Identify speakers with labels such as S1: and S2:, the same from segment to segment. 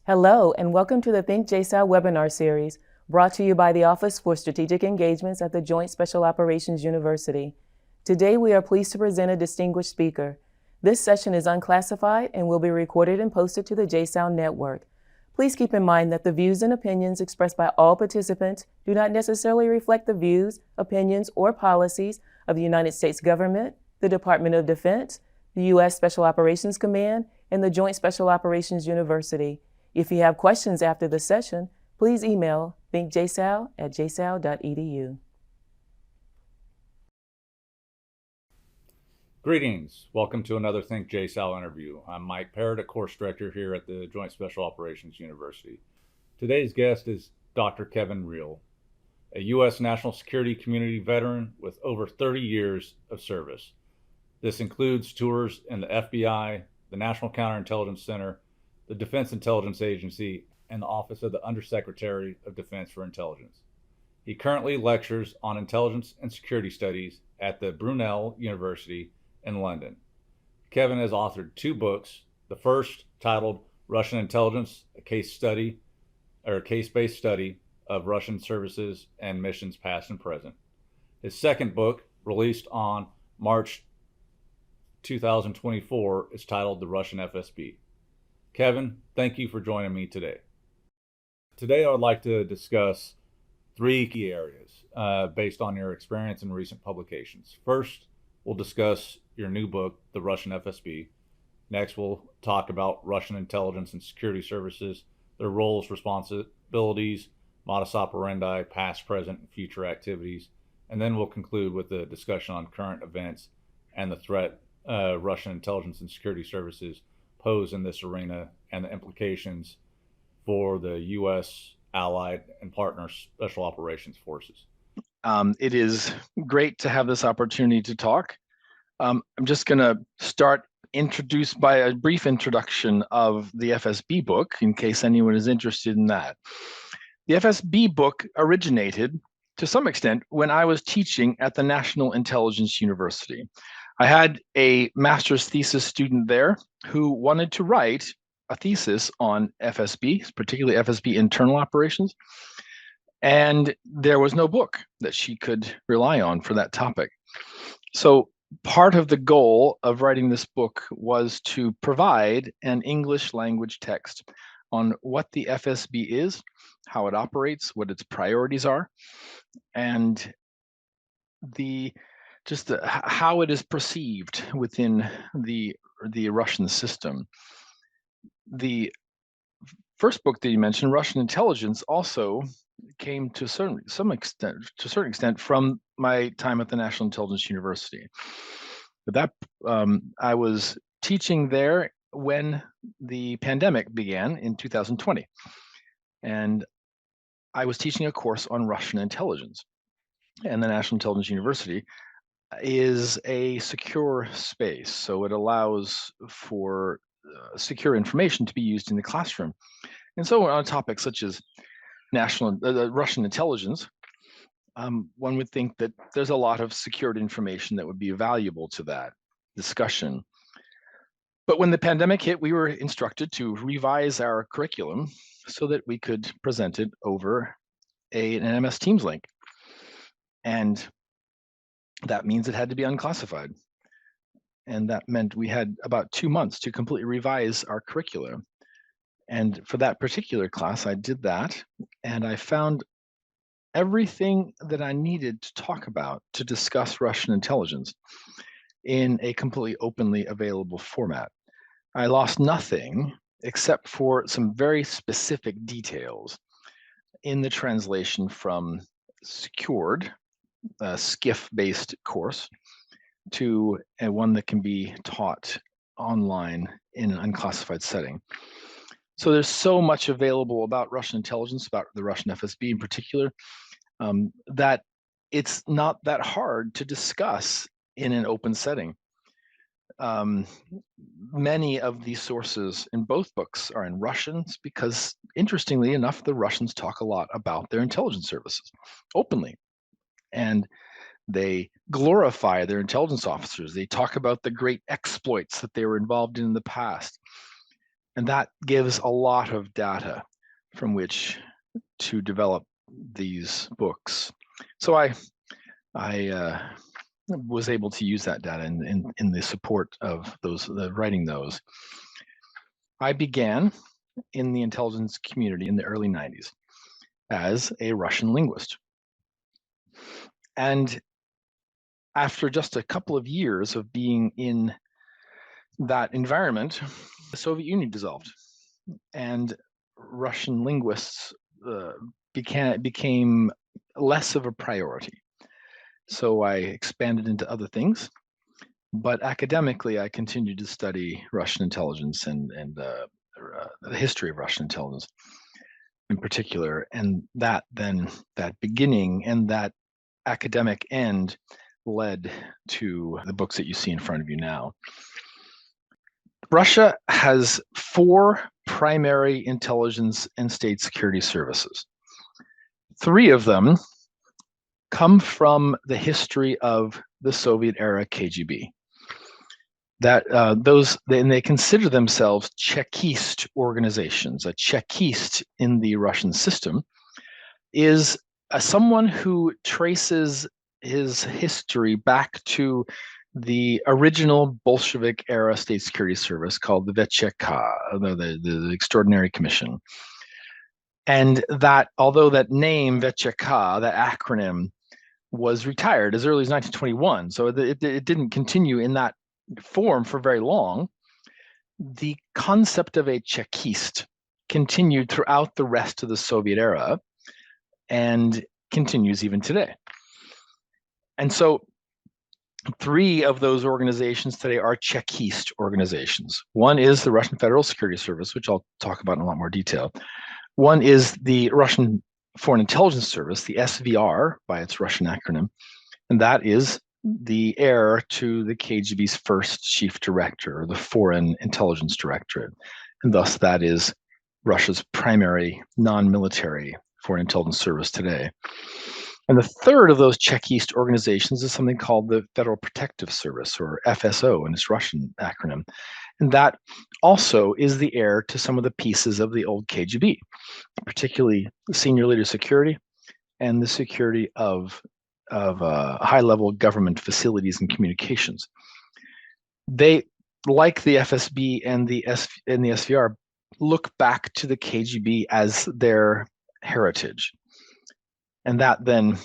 S1: Hello, and welcome to the ThinkJSOU webinar series, brought to you by the Office for Strategic Engagements at the Joint Special Operations University. Today, we are pleased to present a distinguished speaker. This session is unclassified and will be recorded and posted to the JSOU network. Please keep in mind that the views and opinions expressed by all participants do not necessarily reflect the views, opinions, or policies of the United States government, the Department of Defense, the U.S. Special Operations Command, and the Joint Special Operations University. If you have questions after the session, please email thinkjsou@jsou.edu.
S2: Greetings. Welcome to another ThinkJSOU interview. I'm Mike Parrott, a course director here at the Joint Special Operations University. Today's guest is Dr. Kevin Riehle, a U.S. national security community veteran with over 30 years of service. This includes tours in the FBI, the National Counterintelligence Center, the Defense Intelligence Agency, and the Office of the Undersecretary of Defense for Intelligence. He currently lectures on intelligence and security studies at the Brunel University in London. Kevin has authored 2 books, the first titled Russian Intelligence, a case-based study of Russian services and missions past and present. His second book, released on March 2024, is titled The Russian FSB. Kevin, thank you for joining me today. Today, I would like to discuss 3 key areas based on your experience in recent publications. First, we'll discuss your new book, The Russian FSB. Next, we'll talk about Russian intelligence and security services, their roles, responsibilities, modus operandi, past, present, and future activities. And then we'll conclude with a discussion on current events and the threat Russian intelligence and security services pose in this arena and the implications for the U.S. allied and partner special operations forces.
S3: It is great to have this opportunity to talk. I'm just going to start introduced by a brief introduction of the FSB book, in case anyone is interested in that. The FSB book originated, to some extent, when I was teaching at the National Intelligence University. I had a master's thesis student there who wanted to write a thesis on FSB, particularly FSB internal operations, and there was no book that she could rely on for that topic. So part of the goal of writing this book was to provide an English language text on what the FSB is, how it operates, what its priorities are, and how it is perceived within the Russian system. The first book that you mentioned, Russian Intelligence, also came to a certain extent from my time at the National Intelligence University. But I was teaching there when the pandemic began in 2020, and I was teaching a course on Russian intelligence. And the National Intelligence University is a secure space, so it allows for secure information to be used in the classroom. And so on topics such as Russian intelligence, one would think that there's a lot of secured information that would be valuable to that discussion. But when the pandemic hit, we were instructed to revise our curriculum so that we could present it over an MS Teams link. And that means it had to be unclassified. And that meant we had about 2 months to completely revise our curriculum. And for that particular class, I did that, and I found everything that I needed to talk about to discuss Russian intelligence in a completely openly available format. I lost nothing except for some very specific details in the translation from secured, SCIF-based course to one that can be taught online in an unclassified setting. So there's so much available about Russian intelligence, about the Russian FSB in particular, that it's not that hard to discuss in an open setting. Many of these sources in both books are in Russian because, interestingly enough, the Russians talk a lot about their intelligence services openly. And they glorify their intelligence officers. They talk about the great exploits that they were involved in the past. And that gives a lot of data from which to develop these books. So I was able to use that data in the support of writing those. I began in the intelligence community in the early 90s as a Russian linguist. And after just a couple of years of being in that environment, the Soviet Union dissolved, and Russian linguists became less of a priority. So I expanded into other things, but academically, I continued to study Russian intelligence and the history of Russian intelligence in particular. And that beginning and that academic end led to the books that you see in front of you now. Russia has 4 primary intelligence and state security services. 3 of them come from the history of the Soviet era KGB. They consider themselves Chekist organizations. A Chekist in the Russian system is someone who traces his history back to the original Bolshevik era state security service called the VCK, the Extraordinary Commission. And that, although that name VCK, that acronym, was retired as early as 1921, so it didn't continue in that form for very long, the concept of a Chekist continued throughout the rest of the Soviet era and continues even today. And so 3 of those organizations today are Chekist organizations. One is the Russian Federal Security Service, which I'll talk about in a lot more detail. One is the Russian Foreign Intelligence Service, the SVR by its Russian acronym, and that is the heir to the KGB's first chief director, or the Foreign Intelligence Directorate, and thus that is Russia's primary non-military foreign intelligence service today. And the third of those Chekist organizations is something called the Federal Protective Service, or FSO in its Russian acronym. And that also is the heir to some of the pieces of the old KGB, particularly senior leader security and the security of high-level government facilities and communications. They, like the FSB and the SVR, look back to the KGB as their heritage. And that then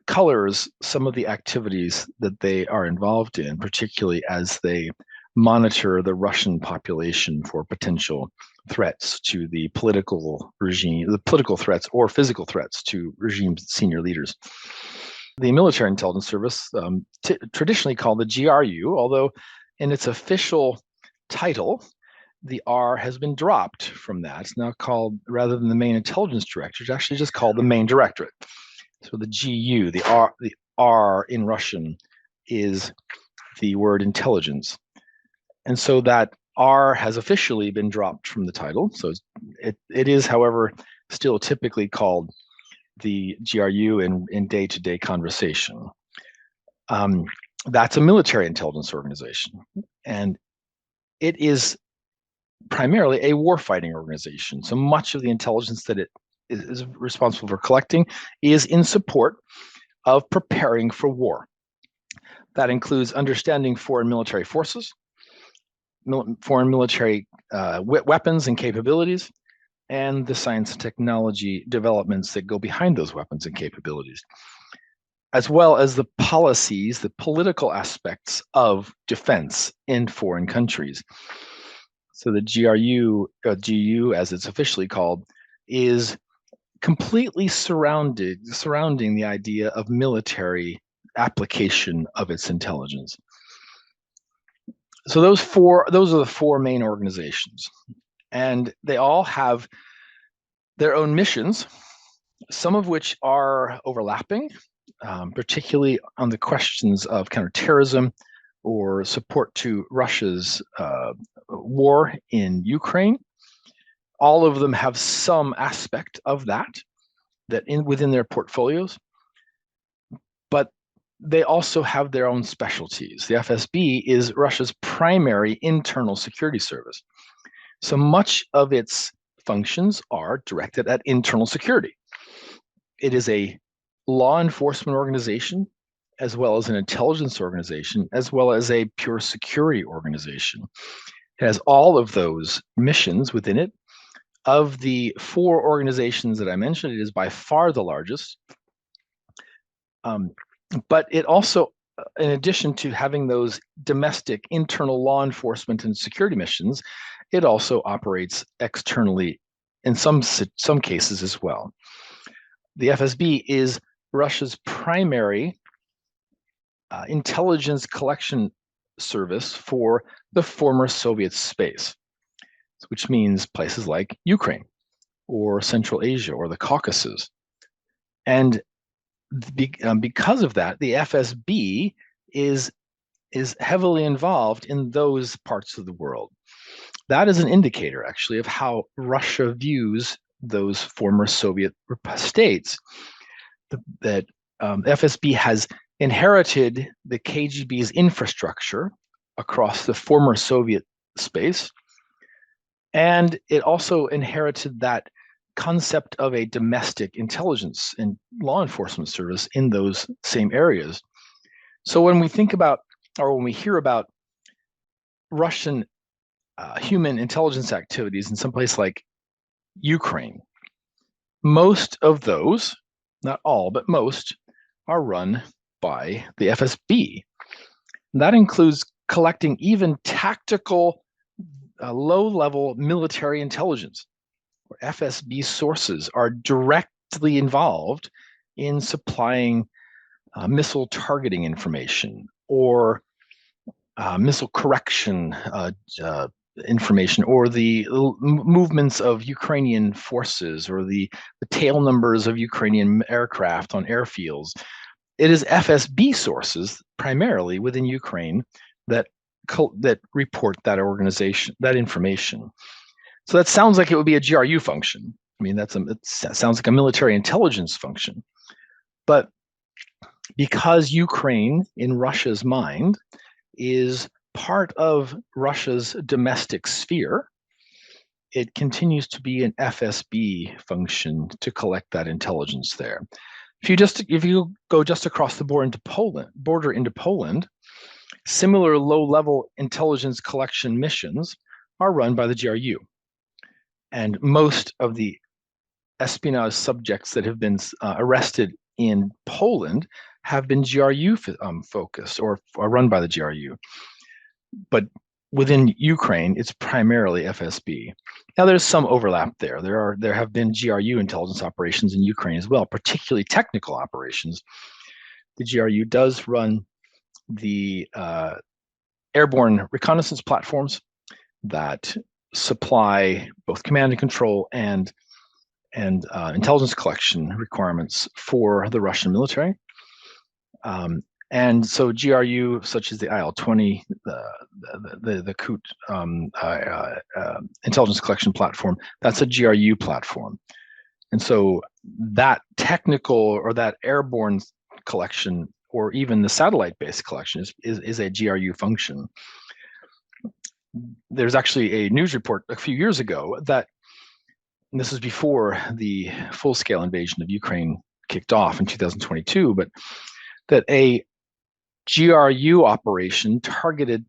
S3: colors some of the activities that they are involved in, particularly as they monitor the Russian population for potential threats to the political regime, the political threats or physical threats to regime's senior leaders. The military intelligence service, traditionally called the GRU, although in its official title, the R has been dropped from that. It's now called, rather than the main intelligence director, it's actually just called the main directorate. So the GU, the R in Russian is the word intelligence. And so that R has officially been dropped from the title. So it is, however, still typically called the GRU in day-to-day conversation. That's a military intelligence organization. And it is primarily a warfighting organization. So much of the intelligence that it is responsible for collecting is in support of preparing for war. That includes understanding foreign military forces, foreign military weapons and capabilities, and the science and technology developments that go behind those weapons and capabilities, as well as the policies, the political aspects of defense in foreign countries. So the GU, as it's officially called, is completely surrounding the idea of military application of its intelligence. So those are the 4 main organizations, and they all have their own missions, some of which are overlapping, particularly on the questions of counterterrorism or support to Russia's war in Ukraine. All of them have some aspect of that within their portfolios, but they also have their own specialties. The FSB is Russia's primary internal security service. So much of its functions are directed at internal security. It is a law enforcement organization, as well as an intelligence organization, as well as a pure security organization. It has all of those missions within it. Of the 4 organizations that I mentioned, it is by far the largest. But it also, in addition to having those domestic internal law enforcement and security missions, it also operates externally in some cases as well. The FSB is Russia's primary intelligence collection service for the former Soviet space, which means places like Ukraine or Central Asia or the Caucasus. And because of that, the FSB is heavily involved in those parts of the world. That is an indicator, actually, of how Russia views those former Soviet states. That FSB has inherited the KGB's infrastructure across the former Soviet space, and it also inherited that concept of a domestic intelligence and law enforcement service in those same areas. So when we think about, or when we hear about Russian human intelligence activities in some place like Ukraine, most of those, not all, but most, are run by the FSB. That includes collecting even tactical, low-level military intelligence. FSB sources are directly involved in supplying missile targeting information or missile correction information, or the movements of Ukrainian forces, or the tail numbers of Ukrainian aircraft on airfields. It is FSB sources primarily within Ukraine that report that information. So that sounds like it would be a GRU function. I mean, it sounds like a military intelligence function. But because Ukraine, in Russia's mind, is part of Russia's domestic sphere, it continues to be an FSB function to collect that intelligence there. If you go just across the border into Poland, similar low-level intelligence collection missions are run by the GRU. And most of the espionage subjects that have been arrested in Poland have been GRU focused or run by the GRU. But within Ukraine, it's primarily FSB. Now, there's some overlap there. There have been GRU intelligence operations in Ukraine as well, particularly technical operations. The GRU does run the airborne reconnaissance platforms that supply both command and control and intelligence collection requirements for the Russian military. And so GRU, such as the IL-20, the COOT intelligence collection platform, that's a GRU platform. And so that technical or that airborne collection, or even the satellite-based collection, is a GRU function. There's actually a news report a few years ago that, and this was before the full-scale invasion of Ukraine kicked off in 2022, but that a GRU operation targeted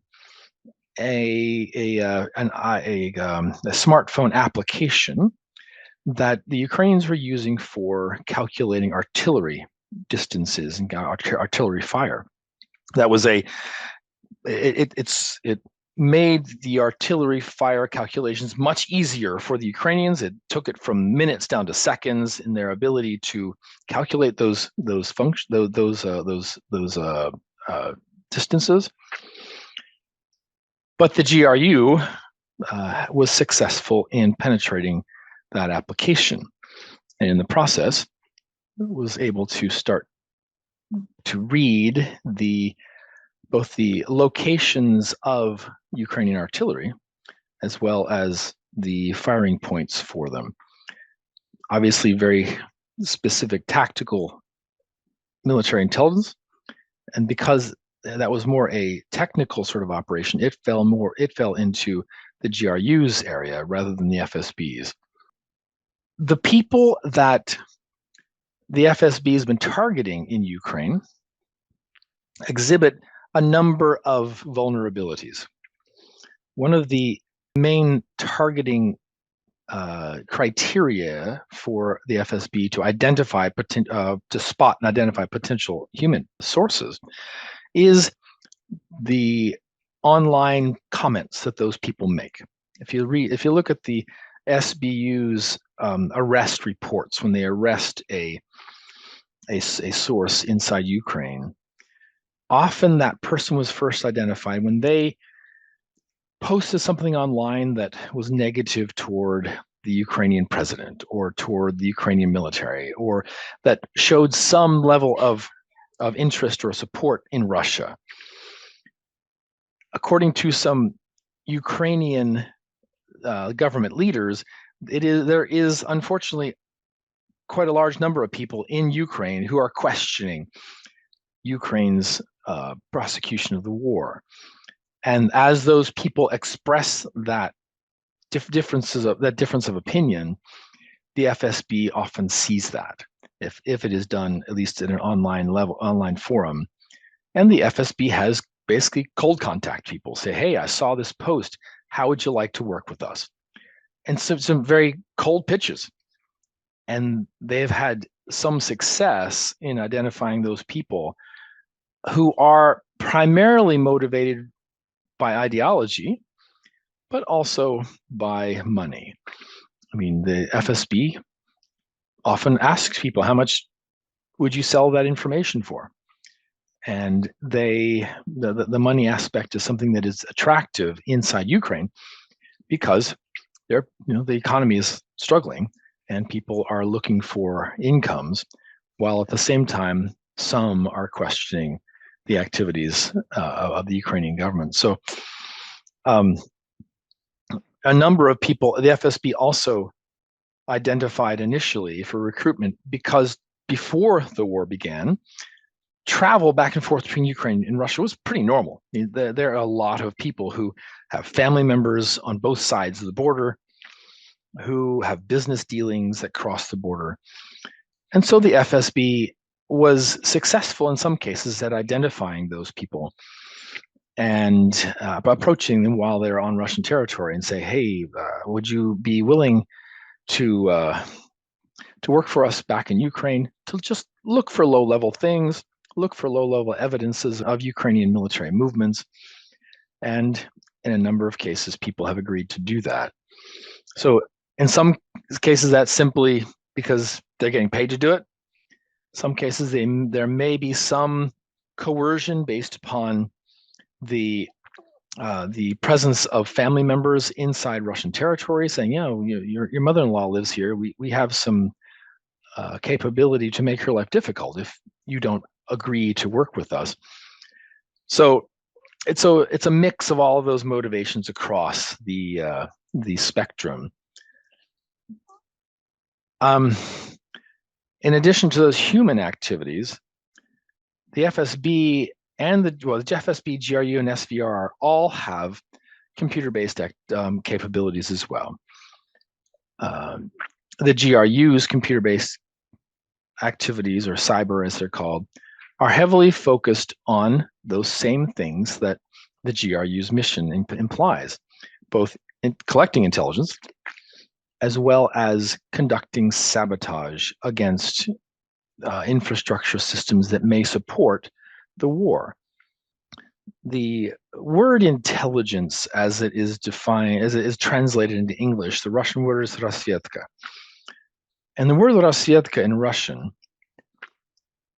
S3: a smartphone application that the Ukrainians were using for calculating artillery distances and artillery fire. That was it made the artillery fire calculations much easier for the Ukrainians. It took it from minutes down to seconds in their ability to calculate those distances. But the GRU was successful in penetrating that application, and in the process was able to start to read both the locations of Ukrainian artillery as well as the firing points for them. Obviously, very specific tactical military intelligence, And because that was more a technical sort of operation, it fell into the GRU's area rather than the FSB's. The people that the FSB has been targeting in Ukraine exhibit a number of vulnerabilities. One of the main targeting criteria for the FSB to identify, to spot and identify potential human sources is the online comments that those people make. If you look at the SBU's arrest reports when they arrest a source inside Ukraine, often that person was first identified when they posted something online that was negative toward the Ukrainian president or toward the Ukrainian military, or that showed some level of interest or support in Russia. According to some Ukrainian government leaders, there is unfortunately quite a large number of people in Ukraine who are questioning Ukraine's prosecution of the war. And as those people express that difference of opinion, the FSB often sees that if it is done at least at an online forum, and the FSB has basically cold contact people, say, hey, I saw this post, how would you like to work with us? And some very cold pitches. And they've had some success in identifying those people who are primarily motivated by ideology, but also by money. I mean, the FSB often asks people, how much would you sell that information for? And the money aspect is something that is attractive inside Ukraine because the economy is struggling and people are looking for incomes, while at the same time, some are questioning the activities of the Ukrainian government. So a number of people, the FSB also identified initially for recruitment because before the war began, travel back and forth between Ukraine and Russia was pretty normal. I mean, there are a lot of people who have family members on both sides of the border, who have business dealings that cross the border. And so the FSB was successful in some cases at identifying those people and approaching them while they're on Russian territory and say, hey, would you be willing to work for us back in Ukraine, to just look for low-level things, look for low-level evidences of Ukrainian military movements. And in a number of cases, people have agreed to do that. So in some cases, that's simply because they're getting paid to do it. Some cases, there may be some coercion based upon the presence of family members inside Russian territory saying, your mother-in-law lives here. We have some capability to make her life difficult if you don't agree to work with us. So it's a mix of all of those motivations across the spectrum. In addition to those human activities, the FSB and the FSB, GRU, and SVR all have computer-based capabilities as well. The GRU's computer-based activities, or cyber as they're called, are heavily focused on those same things that the GRU's mission implies, both in collecting intelligence as well as conducting sabotage against infrastructure systems that may support the war. The word intelligence, as it is defined, as it is translated into English, the Russian word is razvedka. And the word razvedka in Russian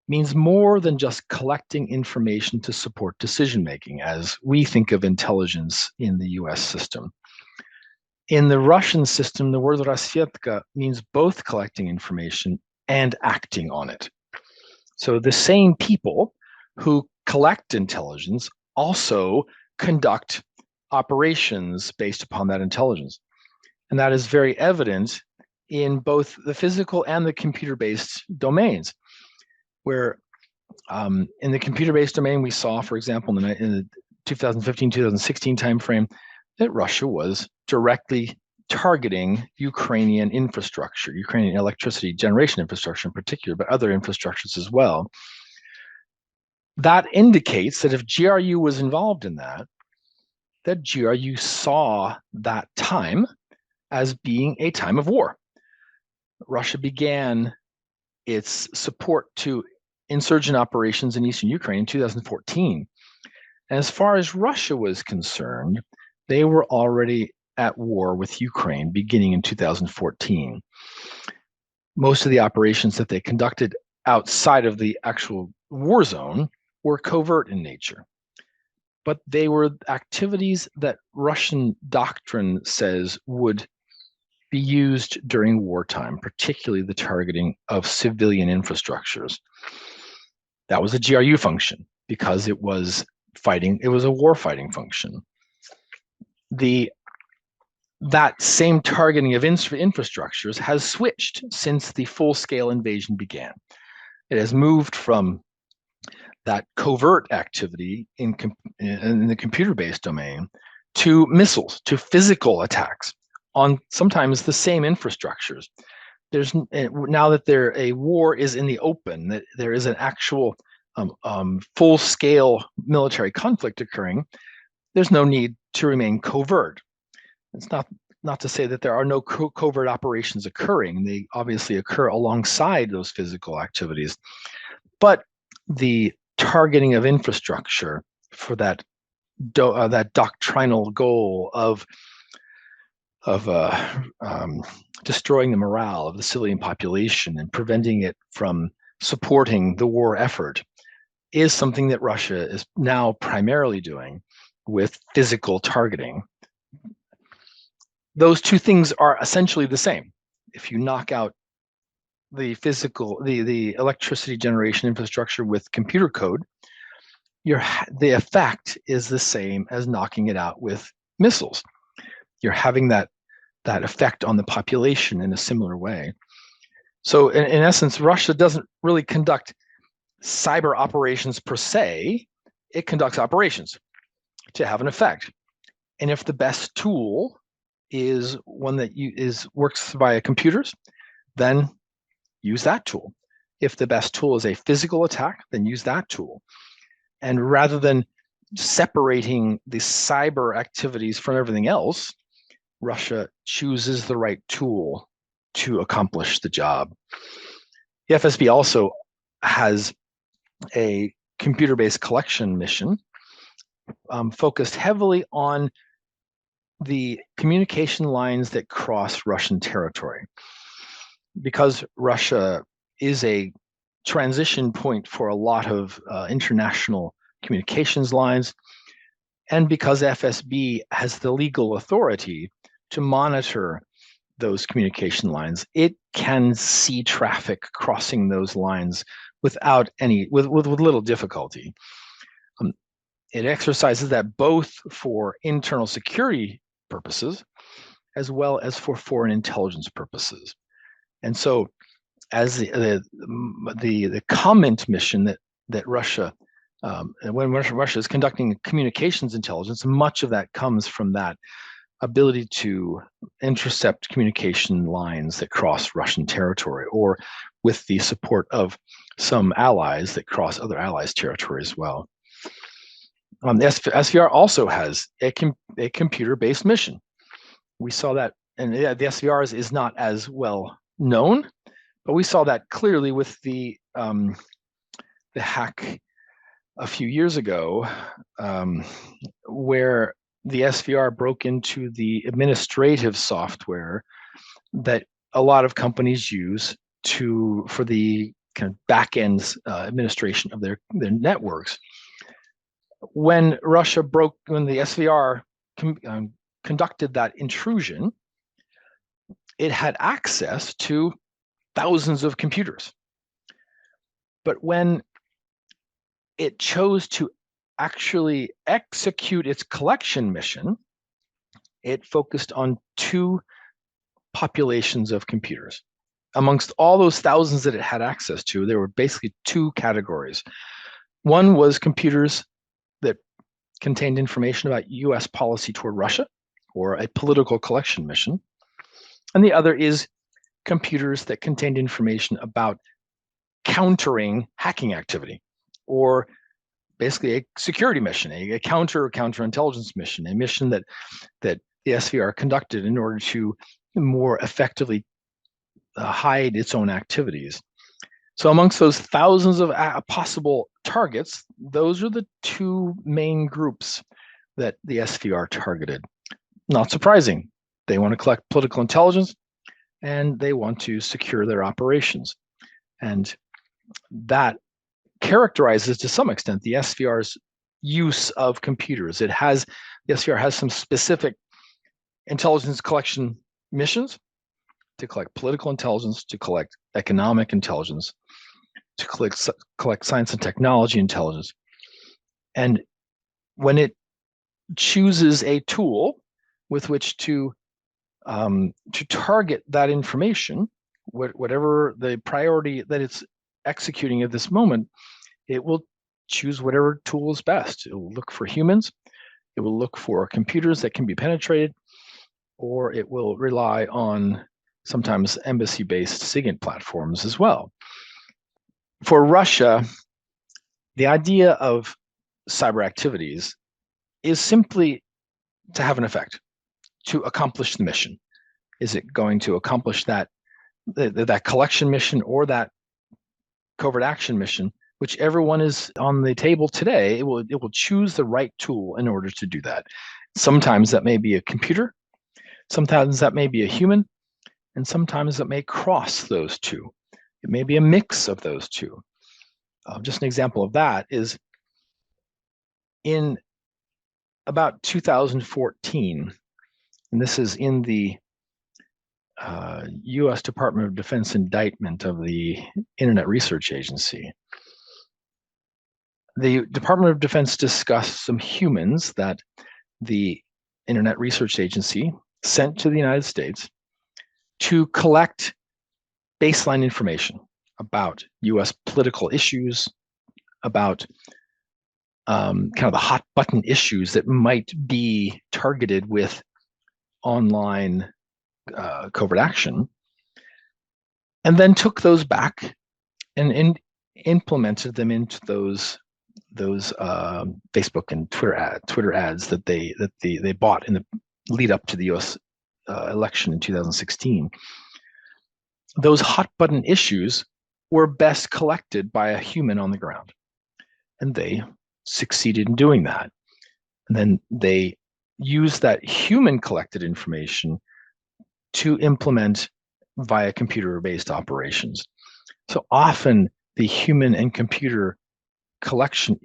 S3: means more than just collecting information to support decision-making, as we think of intelligence in the US system. In the Russian system, the word razvedka means both collecting information and acting on it. So the same people who collect intelligence also conduct operations based upon that intelligence. And that is very evident in both the physical and the computer-based domains, where In the computer-based domain, we saw, for example, in the 2015-2016 timeframe, that Russia was directly targeting Ukrainian infrastructure, Ukrainian electricity generation infrastructure in particular, but other infrastructures as well. That indicates that if GRU was involved in that GRU saw that time as being a time of war. Russia began its support to insurgent operations in eastern Ukraine in 2014. And as far as Russia was concerned, they were already at war with Ukraine beginning in 2014. Most of the operations that they conducted outside of the actual war zone were covert in nature. But they were activities that Russian doctrine says would be used during wartime, particularly the targeting of civilian infrastructures. That was a GRU function because it was fighting, it was a war fighting function. That same targeting of infrastructures has switched since the full-scale invasion began. It has moved from that covert activity in the computer-based domain to missiles, to physical attacks on sometimes the same infrastructures. There's now that a war is in the open, that there is an actual full-scale military conflict occurring, there's no need to remain covert. It's not to say that there are no covert operations occurring. They obviously occur alongside those physical activities. But the targeting of infrastructure for that doctrinal goal of destroying the morale of the civilian population and preventing it from supporting the war effort is something that Russia is now primarily doing with physical targeting. Those two things are essentially the same. If you knock out the physical, the electricity generation infrastructure with computer code, the effect is the same as knocking it out with missiles. You're having that effect on the population in a similar way. So in essence, Russia doesn't really conduct cyber operations per se. It conducts operations to have an effect. And if the best tool is one that works via computers, then use that tool. If the best tool is a physical attack, then use that tool. And rather than separating the cyber activities from everything else, Russia chooses the right tool to accomplish the job. The FSB also has a computer-based collection mission focused heavily on the communication lines that cross Russian territory. Because Russia is a transition point for a lot of international communications lines, and because FSB has the legal authority to monitor those communication lines, it can see traffic crossing those lines without with little difficulty. It exercises that both for internal security purposes as well as for foreign intelligence purposes. And so, as the comment mission that Russia, when Russia is conducting communications intelligence, much of that comes from that ability to intercept communication lines that cross Russian territory, or with the support of some allies that cross other allies' territory as well. The SVR also has a computer-based mission. We saw that, and the SVR is not as well known, but we saw that clearly with the hack a few years ago, where the SVR broke into the administrative software that a lot of companies use for the kind of back-end administration of their networks. When the SVR conducted that intrusion, it had access to thousands of computers. But when it chose to actually execute its collection mission, it focused on two populations of computers, amongst all those thousands that it had access to, there were basically two categories. One was computers that contained information about US policy toward Russia or a political collection mission. And the other is computers that contained information about countering hacking activity, or basically a security mission, a counterintelligence mission, a mission that the SVR conducted in order to more effectively hide its own activities. So amongst those thousands of possible targets, those are the two main groups that the SVR targeted. Not surprising. They want to collect political intelligence and they want to secure their operations. And that characterizes to some extent the SVR's use of computers. The SVR has some specific intelligence collection missions to collect political intelligence, to collect economic intelligence, to collect science and technology intelligence. And when it chooses a tool with which to target that information, whatever the priority that it's executing at this moment, it will choose whatever tool is best. It will look for humans, it will look for computers that can be penetrated, or it will rely on sometimes embassy-based SIGINT platforms as well. For Russia, the idea of cyber activities is simply to have an effect, to accomplish the mission. Is it going to accomplish that collection mission or that covert action mission? Whichever one is on the table today, it will choose the right tool in order to do that. Sometimes that may be a computer, sometimes that may be a human, and sometimes it may cross those two. It may be a mix of those two. Just an example of that is in about 2014, and this is in the US Department of Defense indictment of the Internet Research Agency. The Department of Defense discussed some humans that the Internet Research Agency sent to the United States to collect baseline information about US political issues, about kind of the hot button issues that might be targeted with online covert action, and then took those back and implemented them into those Facebook and Twitter ads that they bought in the lead up to the US election in 2016. Those hot button issues were best collected by a human on the ground, and they succeeded in doing that. And then they used that human collected information to implement via computer-based operations. So often the human and computer collection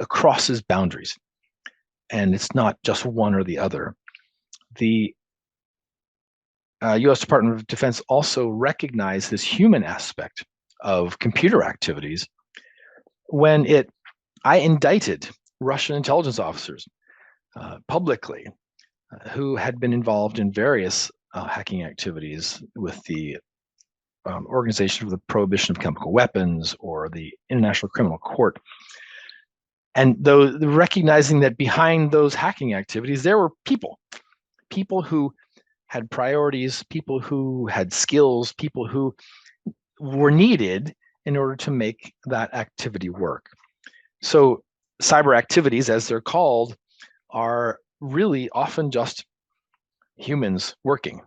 S3: crosses boundaries, and it's not just one or the other. The US Department of Defense also recognized this human aspect of computer activities when I indicted Russian intelligence officers publicly who had been involved in various hacking activities with the Organization for the Prohibition of Chemical Weapons or the International Criminal Court. And recognizing that behind those hacking activities, there were people who had priorities, people who had skills, people who were needed in order to make that activity work. So cyber activities, as they're called, are really often just humans working.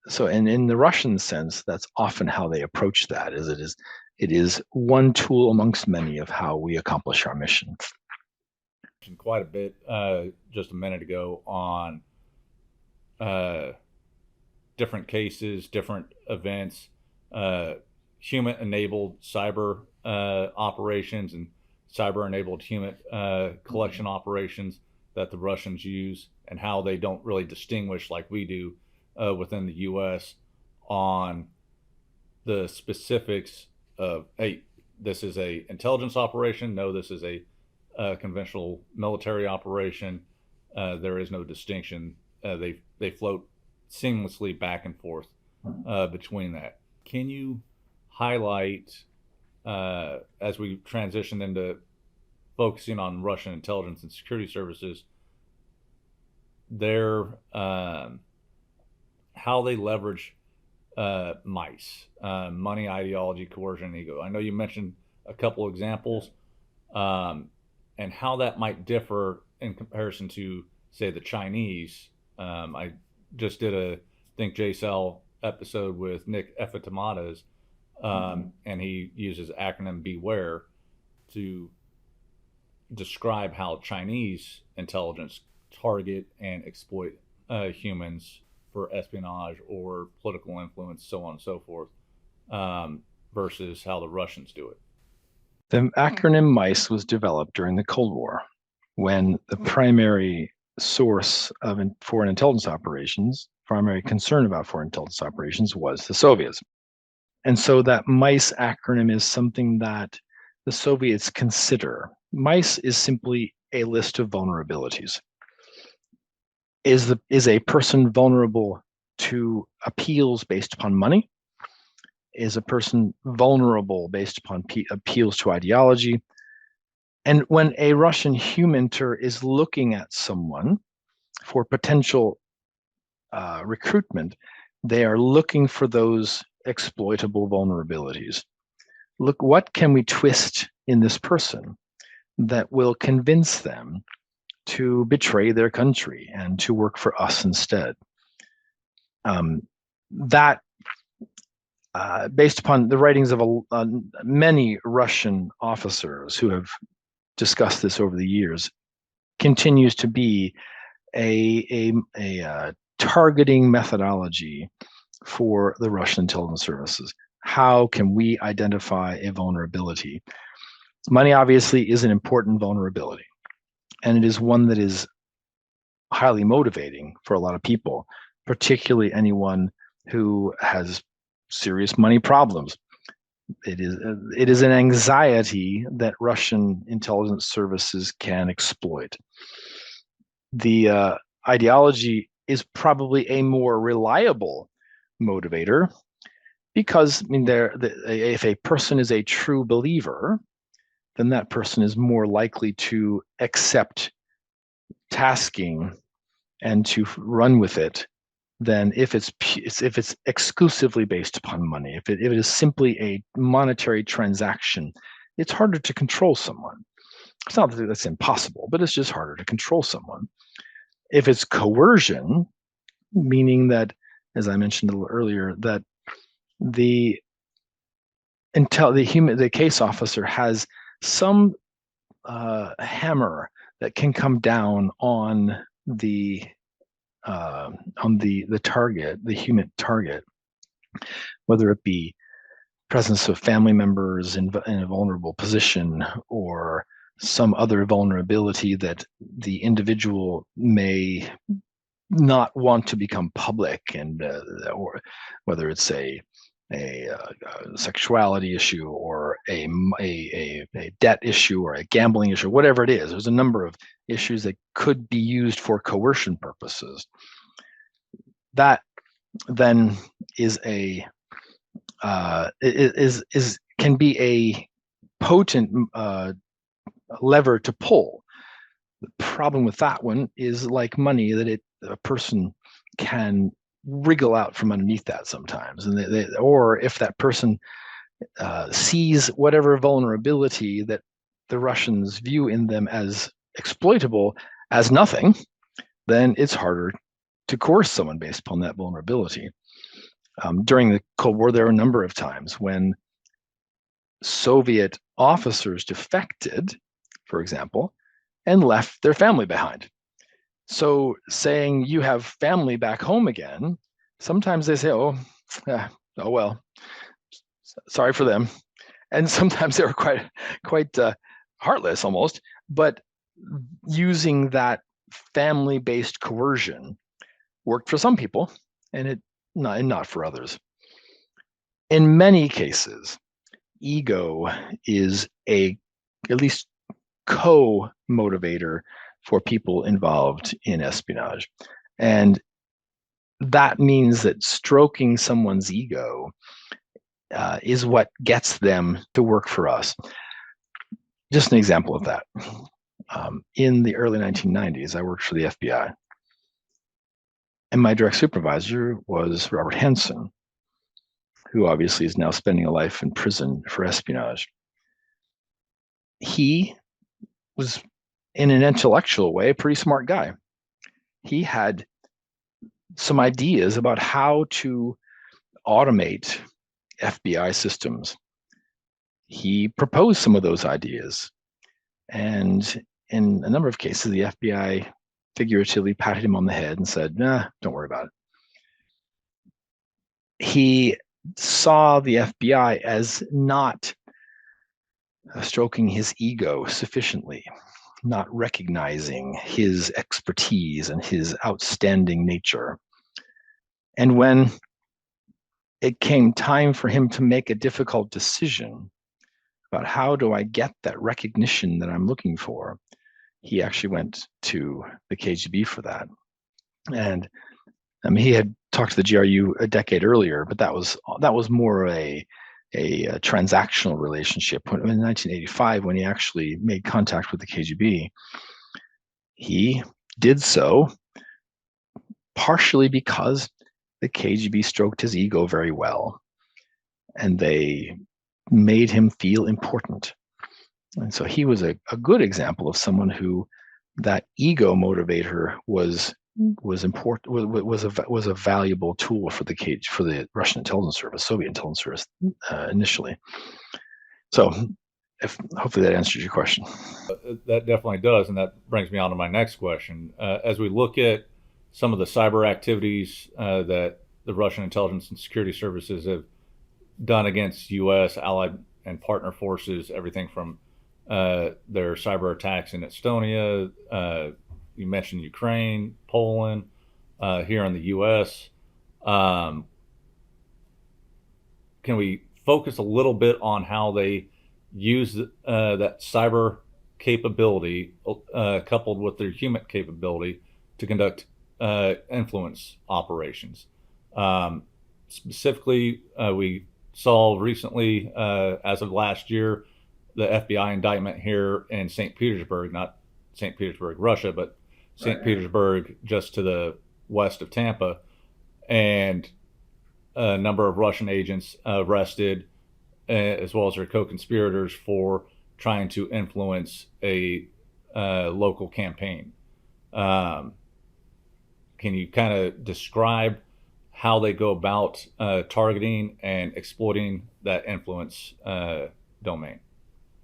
S3: So in the Russian sense, that's often how they approach that, it is one tool amongst many of how we accomplish our mission.
S2: Quite a bit just a minute ago on different cases, different events, human-enabled cyber operations and cyber-enabled human collection operations that the Russians use, and how they don't really distinguish like we do within the U.S. on the specifics of, hey, this is a intelligence operation. No, this is a conventional military operation. There is no distinction. They float seamlessly back and forth between that. Can you highlight, as we transition into focusing on Russian intelligence and security services, their how they leverage mice, money, ideology, coercion, and ego? I know you mentioned a couple examples, and how that might differ in comparison to, say, the Chinese. I just did a ThinkJSOU episode with Nick Efetamadas, and he uses acronym BEWARE to describe how Chinese intelligence target and exploit humans for espionage or political influence, so on and so forth, versus how the Russians do it.
S3: The acronym MICE was developed during the Cold War, when the primary source of foreign intelligence operations, primary concern about foreign intelligence operations, was the Soviets. And so that MICE acronym is something that the Soviets consider. MICE is simply a list of vulnerabilities. Is a person vulnerable to appeals based upon money? Is a person vulnerable based upon appeals to ideology? And when a Russian humanter is looking at someone for potential recruitment, they are looking for those exploitable vulnerabilities. Look, what can we twist in this person that will convince them to betray their country and to work for us instead? Based upon the writings of many Russian officers who have discussed this over the years, continues to be a targeting methodology for the Russian intelligence services. How can we identify a vulnerability? Money obviously is an important vulnerability, and it is one that is highly motivating for a lot of people, particularly anyone who has serious money problems. It is an anxiety that Russian intelligence services can exploit. The ideology is probably a more reliable motivator, because if a person is a true believer, then that person is more likely to accept tasking and to run with it than if it's exclusively based upon money. If it is simply a monetary transaction, it's harder to control someone. It's not that that's impossible, but it's just harder to control someone. If it's coercion, meaning that, as I mentioned a little earlier, that the case officer has some hammer that can come down on the target, the human target, whether it be presence of family members in a vulnerable position or some other vulnerability that the individual may not want to become public, and or whether it's a sexuality issue or a debt issue or a gambling issue, whatever it is. There's a number of issues that could be used for coercion purposes. That then is can be a potent lever to pull. The problem with that one is, like money, that a person can wriggle out from underneath that sometimes, and or if that person sees whatever vulnerability that the Russians view in them as exploitable as nothing, then it's harder to coerce someone based upon that vulnerability. During the Cold War, there were a number of times when Soviet officers defected, for example, and left their family behind. So saying you have family back home again, sometimes they say, oh well, sorry for them. And sometimes they were quite heartless almost, but using that family-based coercion worked for some people and not for others. In many cases, ego is at least co-motivator for people involved in espionage. And that means that stroking someone's ego is what gets them to work for us. Just an example of that. In the early 1990s, I worked for the FBI. And my direct supervisor was Robert Henson, who obviously is now spending a life in prison for espionage. He was, in an intellectual way, a pretty smart guy. He had some ideas about how to automate FBI systems. He proposed some of those ideas. And in a number of cases, the FBI figuratively patted him on the head and said, nah, don't worry about it. He saw the FBI as not stroking his ego sufficiently, not recognizing his expertise and his outstanding nature. And when it came time for him to make a difficult decision about how do I get that recognition that I'm looking for, he actually went to the KGB for that. And I mean, he had talked to the GRU a decade earlier, but that was more a transactional relationship. In 1985, when he actually made contact with the KGB, he did so partially because the KGB stroked his ego very well, and they made him feel important. And so he was a good example of someone who that ego motivator was important, was a valuable tool for the Russian intelligence service, Soviet intelligence service initially. So hopefully that answers your question.
S2: That definitely does, and that brings me on to my next question. As we look at some of the cyber activities that the Russian intelligence and security services have done against U.S. allied and partner forces, everything from their cyber attacks in Estonia, you mentioned Ukraine, Poland, here in the U.S. Can we focus a little bit on how they use that cyber capability coupled with their human capability to conduct influence operations? Specifically, we saw recently, as of last year, the FBI indictment here in St. Petersburg, not St. Petersburg, Russia, but St. Petersburg, just to the west of Tampa, and a number of Russian agents arrested, as well as their co-conspirators for trying to influence a local campaign. Can you kind of describe how they go about targeting and exploiting that influence domain?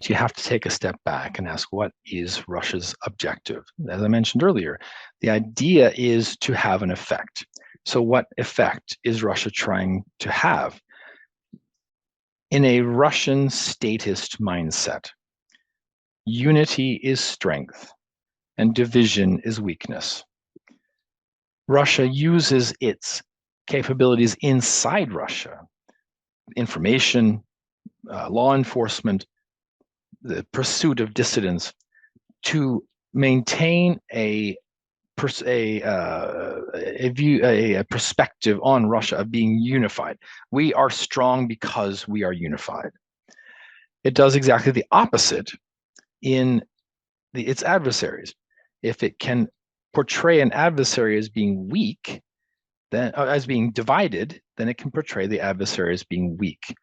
S3: You have to take a step back and ask, what is Russia's objective? As I mentioned earlier, the idea is to have an effect. So what effect is Russia trying to have? In a Russian statist mindset, unity is strength and division is weakness. Russia uses its capabilities inside Russia, information, law enforcement, the pursuit of dissidents, to maintain a perspective on Russia of being unified. We are strong because we are unified. It does exactly the opposite in its adversaries. If it can portray an adversary as being weak, then as being divided, then it can portray the adversary as being weak.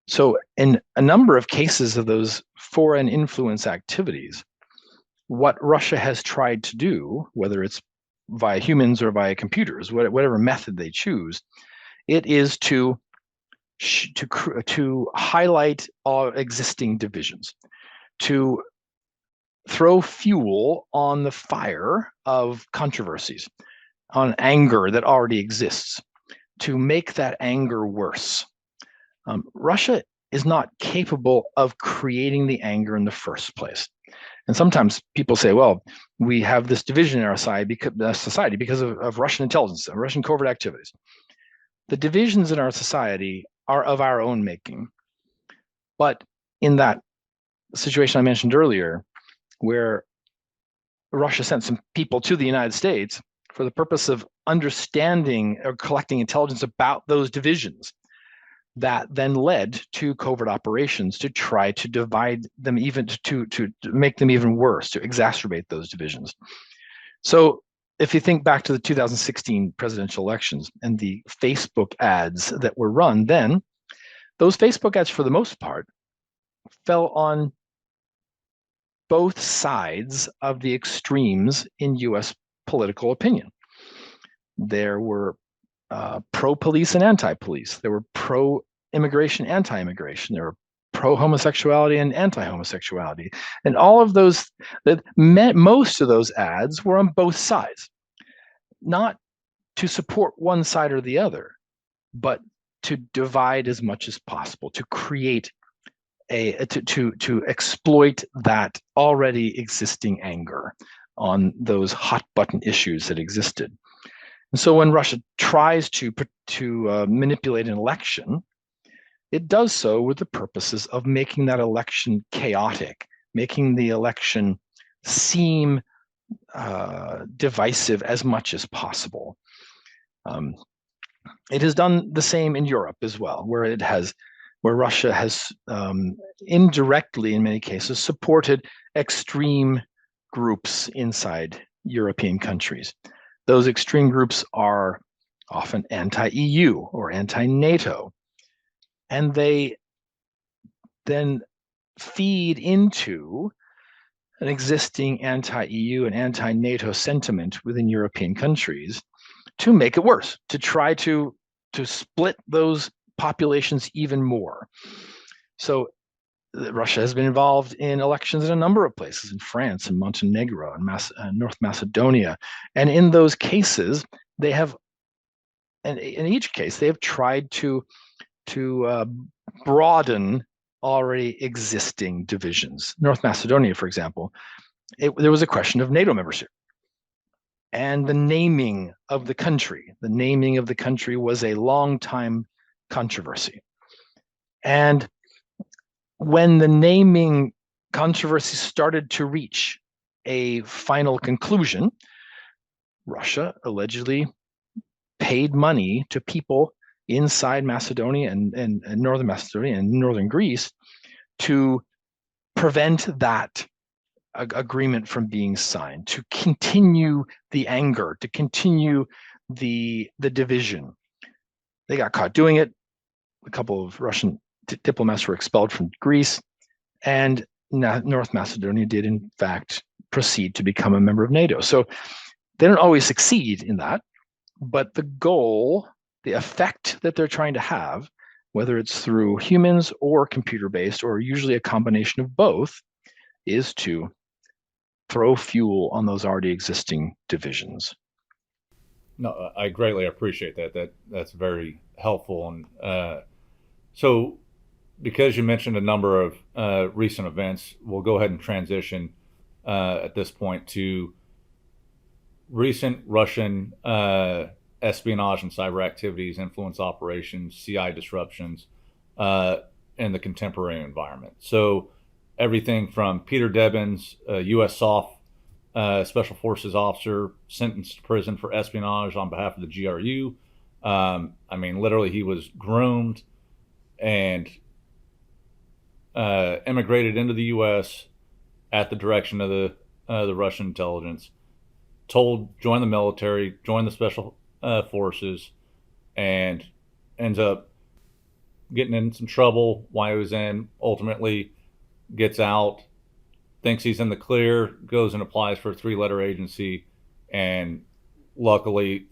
S3: So in a number of cases of those foreign influence activities, what Russia has tried to do, whether it's via humans or via computers, whatever method they choose, it is to highlight all existing divisions, to throw fuel on the fire of controversies, on anger that already exists, to make that anger worse. Russia is not capable of creating the anger in the first place. And sometimes people say, well, we have this division in our society because of Russian intelligence, Russian covert activities. The divisions in our society are of our own making. But in that situation I mentioned earlier, where Russia sent some people to the United States for the purpose of understanding or collecting intelligence about those divisions that then led to covert operations to try to divide them, even to make them even worse, to exacerbate those divisions. So if you think back to the 2016 presidential elections and the Facebook ads that were run then, those Facebook ads, for the most part, fell on both sides of the extremes in US political opinion. There were pro-police and anti-police. There were pro-immigration, anti-immigration. There were pro-homosexuality and anti-homosexuality. And all of those, most of those ads were on both sides, not to support one side or the other, but to divide as much as possible, to create to exploit that already existing anger on those hot button issues that existed. And so when Russia tries to manipulate an election, it does so with the purposes of making that election chaotic, making the election seem divisive as much as possible. It has done the same in Europe as well, where Russia has indirectly, in many cases, supported extreme groups inside European countries. Those extreme groups are often anti-EU or anti-NATO, and they then feed into an existing anti-EU and anti-NATO sentiment within European countries to make it worse, to try to split those populations even more. So Russia has been involved in elections in a number of places, in France and Montenegro and North Macedonia. And in those cases, they have, and in each case, they have tried to broaden already existing divisions. North Macedonia, for example, there was a question of NATO membership. And the naming of the country was a long time controversy. And when the naming controversy started to reach a final conclusion, Russia allegedly paid money to people inside Macedonia and northern Macedonia and northern Greece to prevent that agreement from being signed, to continue the anger, to continue the division. They got caught doing it. A couple of Russian diplomats were expelled from Greece, and North Macedonia did in fact proceed to become a member of NATO. So they don't always succeed in that, but the goal, the effect that they're trying to have, whether it's through humans or computer-based, or usually a combination of both, is to throw fuel on those already existing divisions.
S2: No, I greatly appreciate that. That's very helpful. And so, because you mentioned a number of recent events, we'll go ahead and transition at this point to recent Russian espionage and cyber activities, influence operations, CI disruptions in the contemporary environment. So everything from Peter Debbins, U.S. SOF Special Forces officer, sentenced to prison for espionage on behalf of the GRU. I mean, literally, he was groomed and immigrated into the U.S. at the direction of the Russian intelligence, told join the military, join the special forces, and ends up getting in some trouble while he was in. Ultimately, gets out, thinks he's in the clear, goes and applies for a 3-letter agency, and luckily,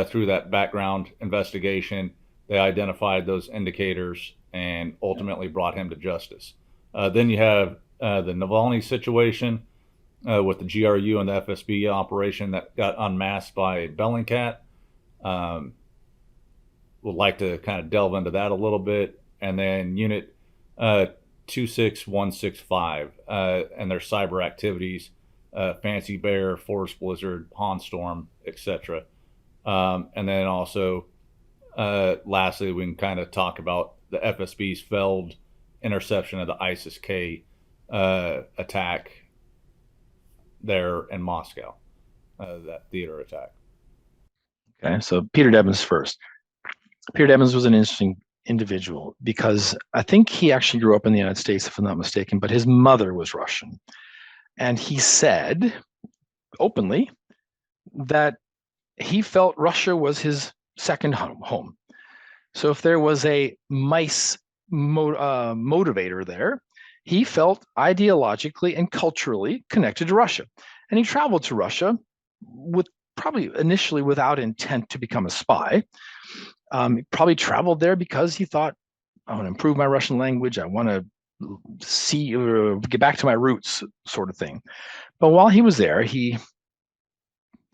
S2: through that background investigation, they identified those indicators and ultimately brought him to justice. Then you have the Navalny situation with the GRU and the FSB operation that got unmasked by Bellingcat. Would like to kind of delve into that a little bit. And then Unit 26165 and their cyber activities, Fancy Bear, Forest Blizzard, Hawnstorm, etc. And then also, lastly, we can kind of talk about the FSB's failed interception of the ISIS-K attack there in Moscow, that theater attack.
S3: Okay, so Peter Devens first. Peter Devens was an interesting individual because I think he actually grew up in the United States, if I'm not mistaken, but his mother was Russian. And he said openly that he felt Russia was his second home. So if there was a mice motivator there, he felt ideologically and culturally connected to Russia. And he traveled to Russia with probably initially without intent to become a spy. He probably traveled there because he thought, I want to improve my Russian language. I want to see or get back to my roots, sort of thing. But while he was there, he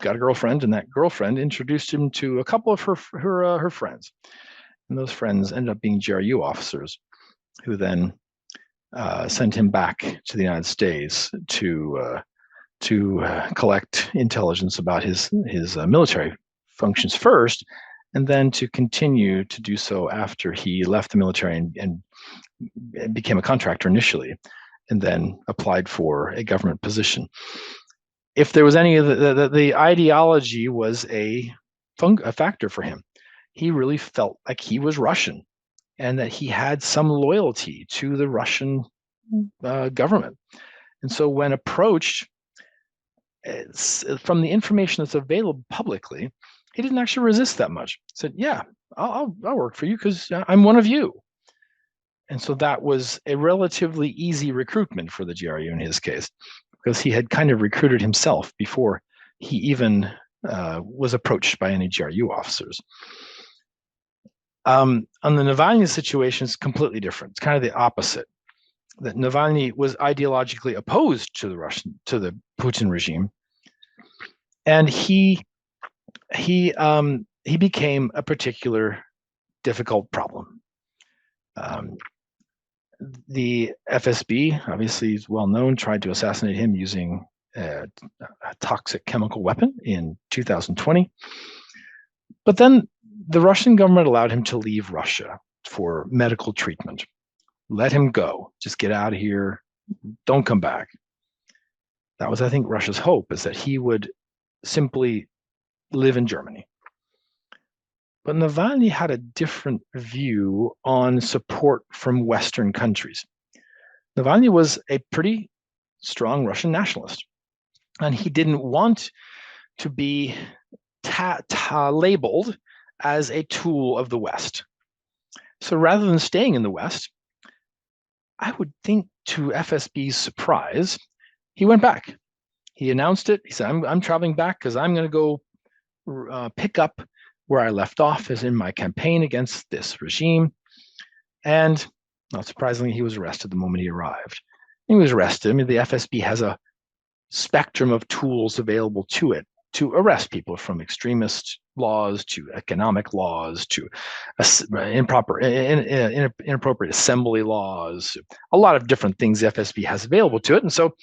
S3: got a girlfriend, and that girlfriend introduced him to a couple of her friends. And those friends ended up being JSOU officers who then sent him back to the United States to collect intelligence about his military functions first, and then to continue to do so after he left the military and became a contractor initially, and then applied for a government position. If there was any of the ideology was a factor for him. He really felt like he was Russian and that he had some loyalty to the Russian government. And so when approached, from the information that's available publicly, he didn't actually resist that much. He said, yeah, I'll work for you because I'm one of you. And so that was a relatively easy recruitment for the GRU in his case, because he had kind of recruited himself before he even was approached by any GRU officers. On the Navalny situation, it's completely different. It's kind of the opposite. That Navalny was ideologically opposed to the Putin regime, and he became a particular difficult problem. The FSB, obviously is well known, tried to assassinate him using a toxic chemical weapon in 2020. But then the Russian government allowed him to leave Russia for medical treatment. Let him go. Just get out of here. Don't come back. That was, I think, Russia's hope, is that he would simply live in Germany. But Navalny had a different view on support from Western countries. Navalny was a pretty strong Russian nationalist, and he didn't want to be labeled as a tool of the West. So rather than staying in the West, I would think, to FSB's surprise, he went back. He announced it. He said, I'm traveling back because I'm going to go pick up where I left off as in my campaign against this regime. And not surprisingly, he was arrested the moment he arrived. He was arrested. I mean, the FSB has a spectrum of tools available to it to arrest people, from extremist laws to economic laws to inappropriate assembly laws, a lot of different things the FSB has available to it. And so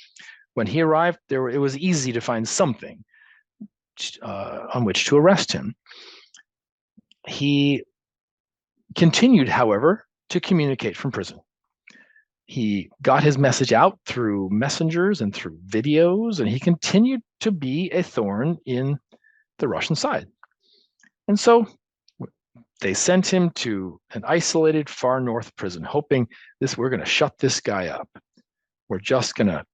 S3: when he arrived, it was easy to find something on which to arrest him. He continued, however, to communicate from prison. He got his message out through messengers and through videos, and he continued to be a thorn in the Russian side. And so they sent him to an isolated far north prison, hoping we're going to shut this guy up. We're just going to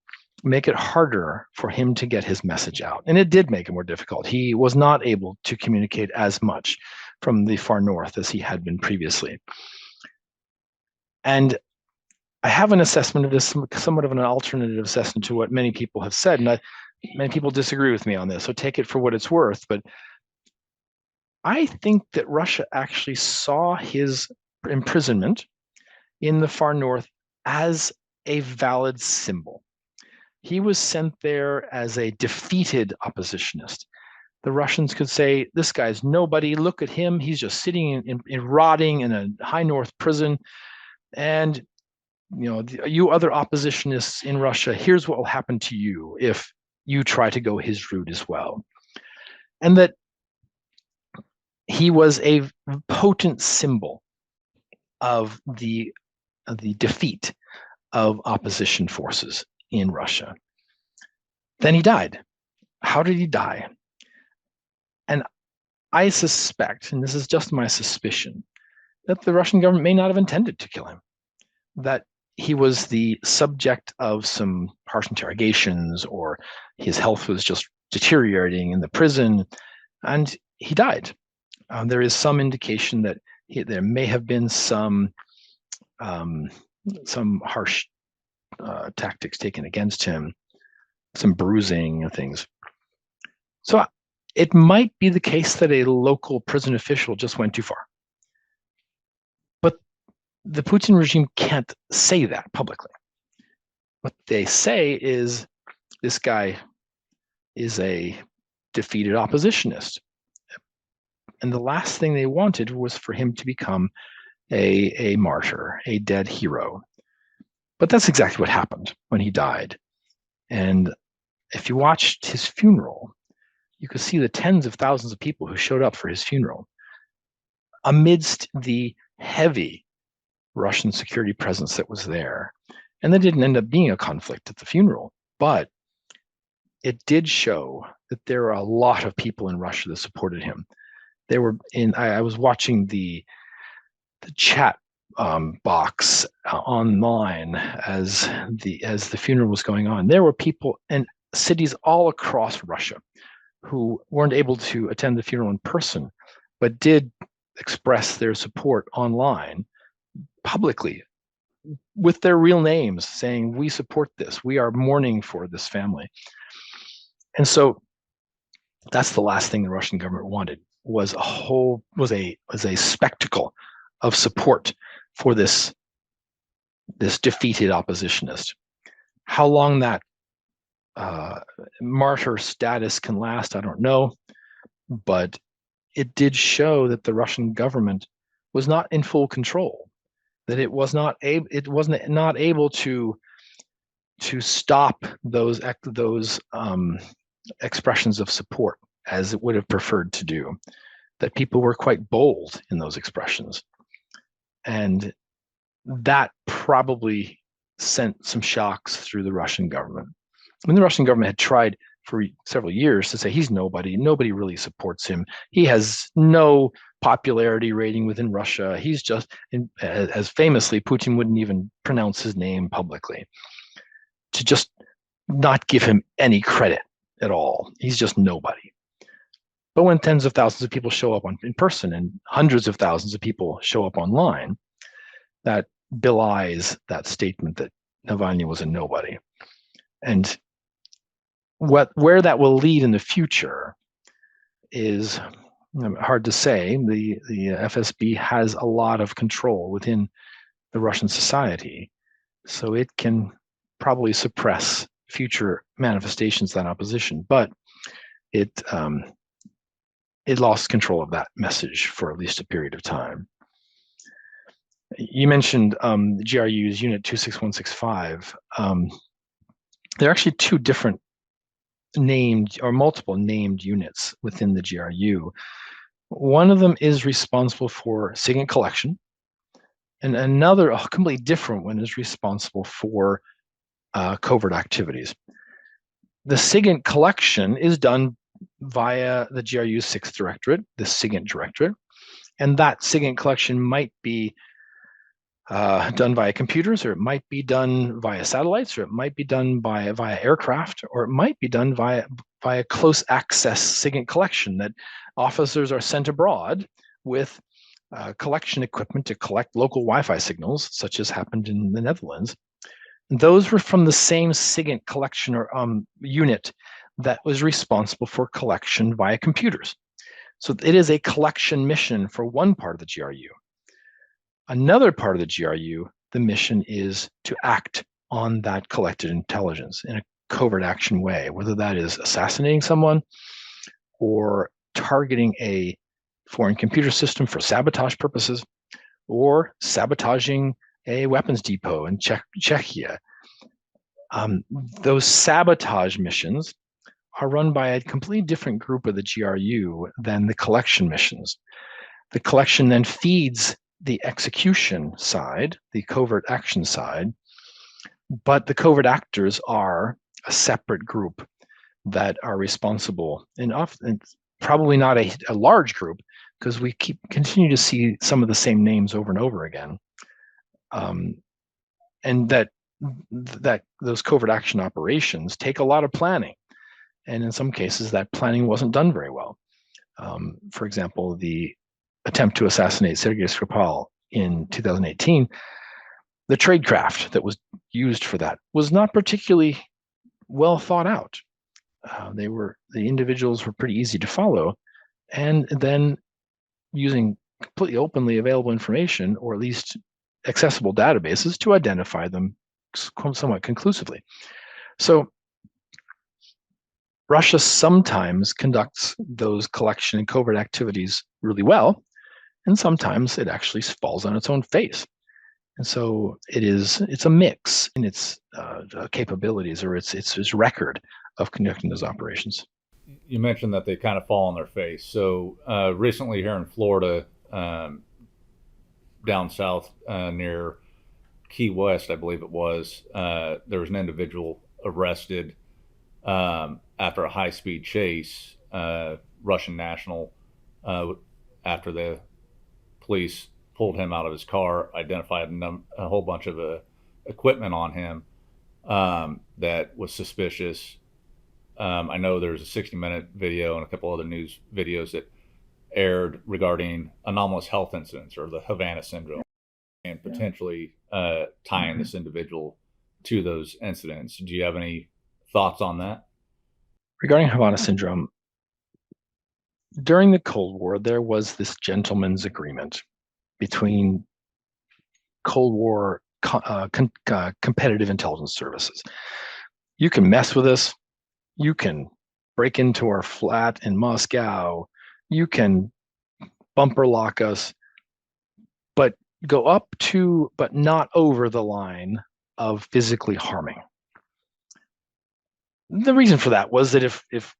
S3: make it harder for him to get his message out. And it did make it more difficult. He was not able to communicate as much from the far north as he had been previously. And I have an assessment of this, somewhat of an alternative assessment to what many people have said, and many people disagree with me on this, so take it for what it's worth. But I think that Russia actually saw his imprisonment in the far north as a valid symbol. He was sent there as a defeated oppositionist. The Russians could say, this guy's nobody, look at him, he's just sitting in rotting in a high north prison, and you other oppositionists in Russia, here's what will happen to you if you try to go his route as well. And that he was a potent symbol of the defeat of opposition forces in Russia. Then he died. How did he die? And I suspect, and this is just my suspicion, that the Russian government may not have intended to kill him, that he was the subject of some harsh interrogations, or his health was just deteriorating in the prison, and he died. There is some indication that there may have been some harsh tactics taken against him, some bruising and things. So it might be the case that a local prison official just went too far. But the Putin regime can't say that publicly. What they say is this guy is a defeated oppositionist. And the last thing they wanted was for him to become a martyr, a dead hero. But that's exactly what happened when he died. And if you watched his funeral, you could see the tens of thousands of people who showed up for his funeral amidst the heavy Russian security presence that was there. And there didn't end up being a conflict at the funeral, but it did show that there are a lot of people in Russia that supported him. They were in. I was watching the chat box online as the funeral was going on. There were people in cities all across Russia who weren't able to attend the funeral in person, but did express their support online publicly with their real names, saying, "We support this. We are mourning for this family." And so that's the last thing the Russian government wanted, was a spectacle of support for this defeated oppositionist. How long that martyr status can last, I don't know, but it did show that the Russian government was not in full control, that it wasn't able to stop those expressions of support as it would have preferred to do, that people were quite bold in those expressions. And that probably sent some shocks through the Russian government. I mean, the Russian government had tried for several years to say he's nobody really supports him. He has no popularity rating within Russia. He's just, as famously, Putin wouldn't even pronounce his name publicly, to just not give him any credit at all. He's just nobody. But when tens of thousands of people show up in person and hundreds of thousands of people show up online, that belies that statement that Navalny was a nobody. And where that will lead in the future is hard to say. The FSB has a lot of control within the Russian society, so it can probably suppress future manifestations of that opposition. But it lost control of that message for at least a period of time. You mentioned the GRU's Unit 26165. There are actually two different multiple named units within the GRU. One of them is responsible for SIGINT collection, and another, a completely different one, is responsible for covert activities. The SIGINT collection is done via the GRU's 6th Directorate, the SIGINT Directorate, and that SIGINT collection might be done via computers, or it might be done via satellites, or it might be done via aircraft, or it might be done via close access SIGINT collection, that officers are sent abroad with collection equipment to collect local Wi-Fi signals, such as happened in the Netherlands. And those were from the same SIGINT collection or unit that was responsible for collection via computers. So it is a collection mission for one part of the GRU. Another part of the GRU, the mission is to act on that collected intelligence in a covert action way, whether that is assassinating someone or targeting a foreign computer system for sabotage purposes, or sabotaging a weapons depot in Czechia. Those sabotage missions are run by a completely different group of the GRU than the collection missions. The collection then feeds the execution side, the covert action side, but the covert actors are a separate group that are responsible, and often probably not a large group, because we continue to see some of the same names over and over again, and that those covert action operations take a lot of planning, and in some cases that planning wasn't done very well. For example, the attempt to assassinate Sergei Skripal in 2018, the tradecraft that was used for that was not particularly well thought out. The individuals were pretty easy to follow, and then using completely openly available information, or at least accessible databases, to identify them somewhat conclusively. So Russia sometimes conducts those collection and covert activities really well, and sometimes it actually falls on its own face. And so it's a mix in its capabilities, or its record of conducting those operations.
S2: You mentioned that they kind of fall on their face. So recently here in Florida, down south near Key West, I believe it was, there was an individual arrested after a high-speed chase, Russian national, after the police pulled him out of his car, identified a whole bunch of equipment on him that was suspicious. I know there's a 60-minute video and a couple other news videos that aired regarding anomalous health incidents, or the Havana syndrome, and potentially tying this individual to those incidents. Do you have any thoughts on that?
S3: Regarding Havana syndrome, during the Cold War, there was this gentleman's agreement between Cold War competitive intelligence services. You can mess with us. You can break into our flat in Moscow. You can bumper lock us, but go up to, but not over the line of physically harming. The reason for that was that if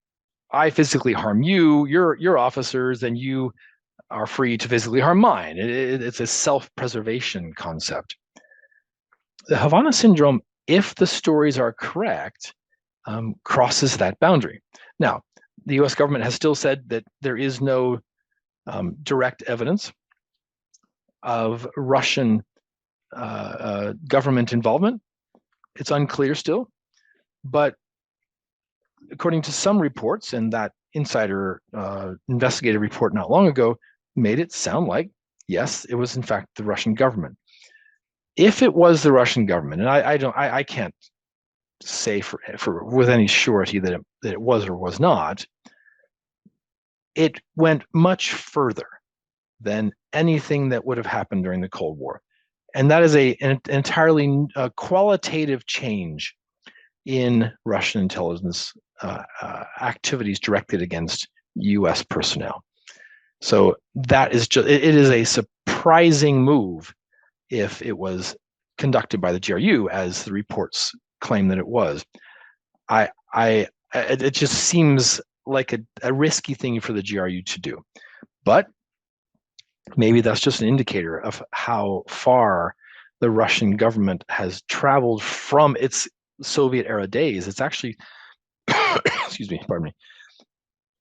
S3: I physically harm you, your officers, then you are free to physically harm mine. It's a self-preservation concept. The Havana syndrome, if the stories are correct, crosses that boundary. Now, the US government has still said that there is no direct evidence of Russian government involvement. It's unclear still, but according to some reports, and that insider investigative report not long ago made it sound like, yes, it was in fact the Russian government. If it was the Russian government, and I can't say for with any surety that it was or was not, it went much further than anything that would have happened during the Cold War. And that is an entirely qualitative change in Russian intelligence activities directed against US personnel. So that is just, it is a surprising move if it was conducted by the GRU, as the reports claim that it was. It just seems like a risky thing for the GRU to do. But maybe that's just an indicator of how far the Russian government has traveled from its Soviet era days. It's actually, excuse me, pardon me.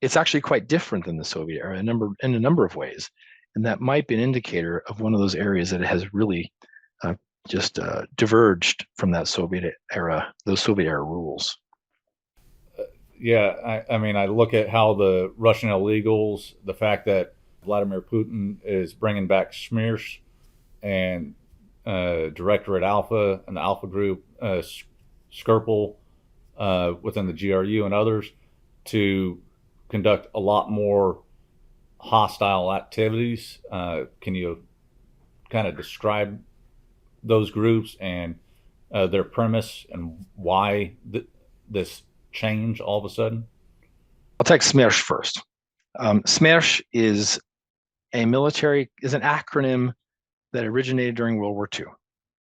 S3: It's actually quite different than the Soviet era in a number of ways. And that might be an indicator of one of those areas that it has really just diverged from that Soviet era, those Soviet era rules.
S2: Yeah, I mean, I look at how the Russian illegals, the fact that Vladimir Putin is bringing back SMERSH and Directorate Alpha and the Alpha Group, Skripal within the GRU and others, to conduct a lot more hostile activities. Can you kind of describe those groups and their premise and why this change all of a sudden?
S3: I'll take SMERSH first. SMERSH is an acronym that originated during World War II.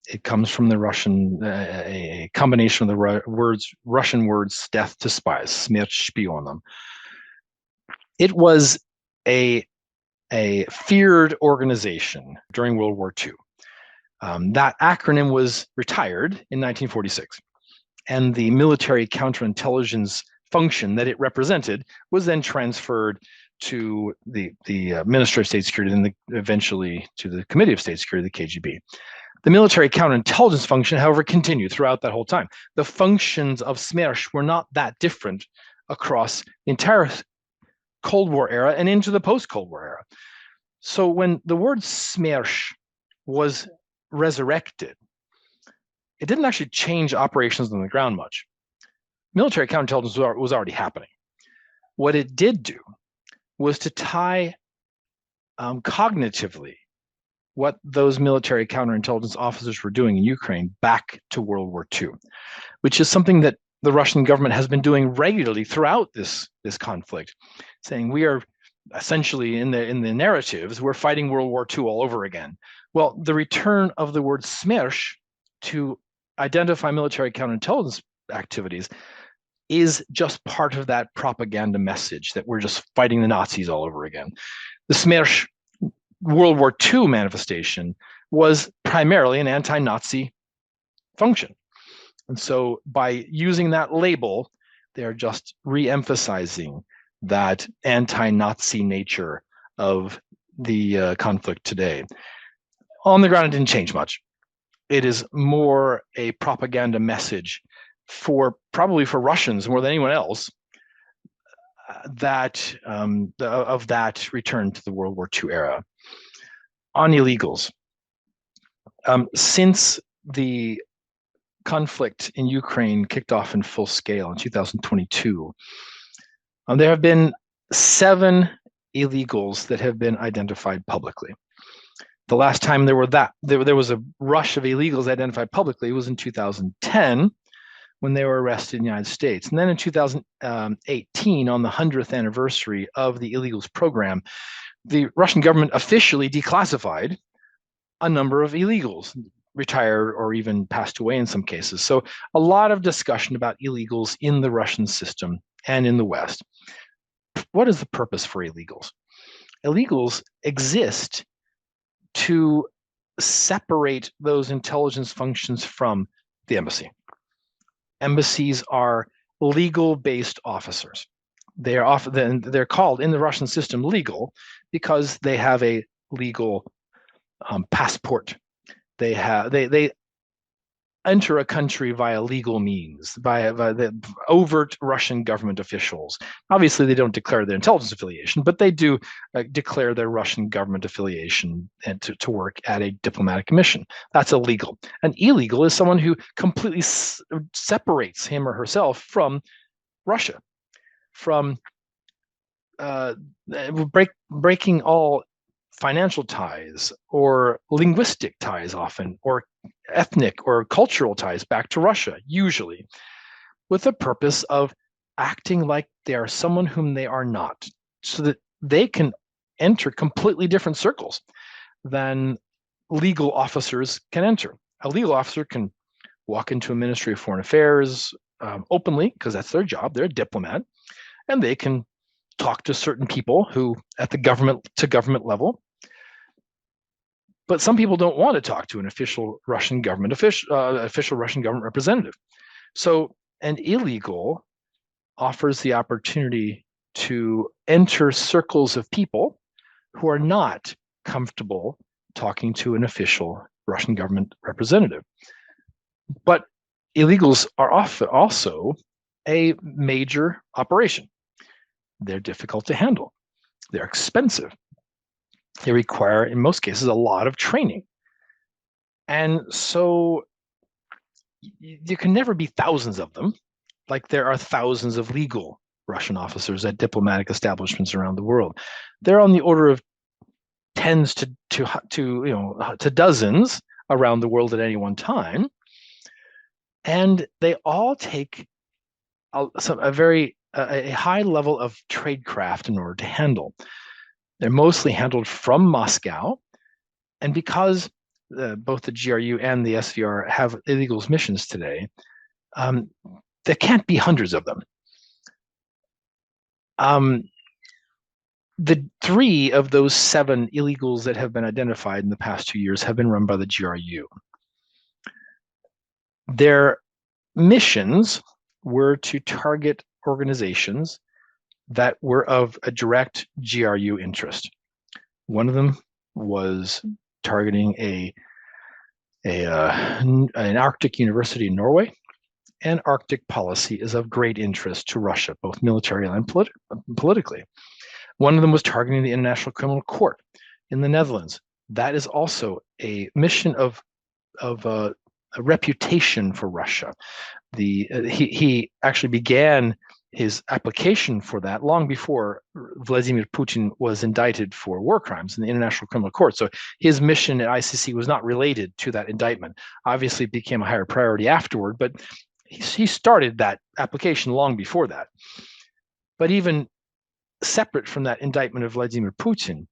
S3: It comes from the Russian, a combination of the Russian words death to spies, Смерть шпионам. It was a feared organization during World War II. That acronym was retired in 1946, and the military counterintelligence function that it represented was then transferred to the Ministry of State Security and eventually to the Committee of State Security, the KGB. The military counterintelligence function, however, continued throughout that whole time. The functions of SMERSH were not that different across the entire Cold War era and into the post-Cold War era. So when the word SMERSH was resurrected, it didn't actually change operations on the ground much. Military counterintelligence was already happening. What it did do was to tie cognitively what those military counterintelligence officers were doing in Ukraine back to World War II, which is something that the Russian government has been doing regularly throughout this conflict, saying we are essentially in the narratives, we're fighting World War II all over again. Well, the return of the word SMERSH to identify military counterintelligence activities is just part of that propaganda message that we're just fighting the Nazis all over again. The SMERSH World War II manifestation was primarily an anti-Nazi function. And so by using that label, they're just re-emphasizing that anti-Nazi nature of the conflict today. On the ground, it didn't change much. It is more a propaganda message probably for Russians more than anyone else, that of that return to the World War II era. On illegals, since the conflict in Ukraine kicked off in full scale in 2022, there have been 7 illegals that have been identified publicly. The last time there was a rush of illegals identified publicly was in 2010, when they were arrested in the United States. And then in 2018, on the 100th anniversary of the illegals program, the Russian government officially declassified a number of illegals, retired or even passed away in some cases. So a lot of discussion about illegals in the Russian system and in the West. What is the purpose for illegals? Illegals exist to separate those intelligence functions from the embassy. Embassies are legal-based officers. They're called in the Russian system legal because they have a legal passport. They enter a country via legal means, via the overt Russian government officials. Obviously, they don't declare their intelligence affiliation, but they do declare their Russian government affiliation and to work at a diplomatic mission. That's illegal. An illegal is someone who completely separates him or herself from Russia, from breaking all financial ties or linguistic ties often, or ethnic or cultural ties back to Russia, usually, with the purpose of acting like they are someone whom they are not, so that they can enter completely different circles than legal officers can enter. A legal officer can walk into a Ministry of Foreign Affairs openly, because that's their job, they're a diplomat, and they can talk to certain people who at the government level. But some people don't want to talk to an official Russian government representative. So an illegal offers the opportunity to enter circles of people who are not comfortable talking to an official Russian government representative. But illegals are often also a major operation. They're difficult to handle. They're expensive. They require, in most cases, a lot of training. And so you can never be thousands of them, like there are thousands of legal Russian officers at diplomatic establishments around the world. They're on the order of tens to dozens around the world at any one time. And they all take a high level of tradecraft in order to handle. They're mostly handled from Moscow, and because both the GRU and the SVR have illegals missions today, there can't be hundreds of them. The 3 of those 7 illegals that have been identified in the past 2 years have been run by the GRU. Their missions were to target organizations that were of a direct GRU interest. One of them was targeting an Arctic university in Norway, and Arctic policy is of great interest to Russia, both militarily and politically. One of them was targeting the International Criminal Court in the Netherlands. That is also a mission of a reputation for Russia. He actually began his application for that long before Vladimir Putin was indicted for war crimes in the International Criminal Court. So his mission at ICC was not related to that indictment. Obviously, it became a higher priority afterward, but he started that application long before that. But even separate from that indictment of Vladimir Putin,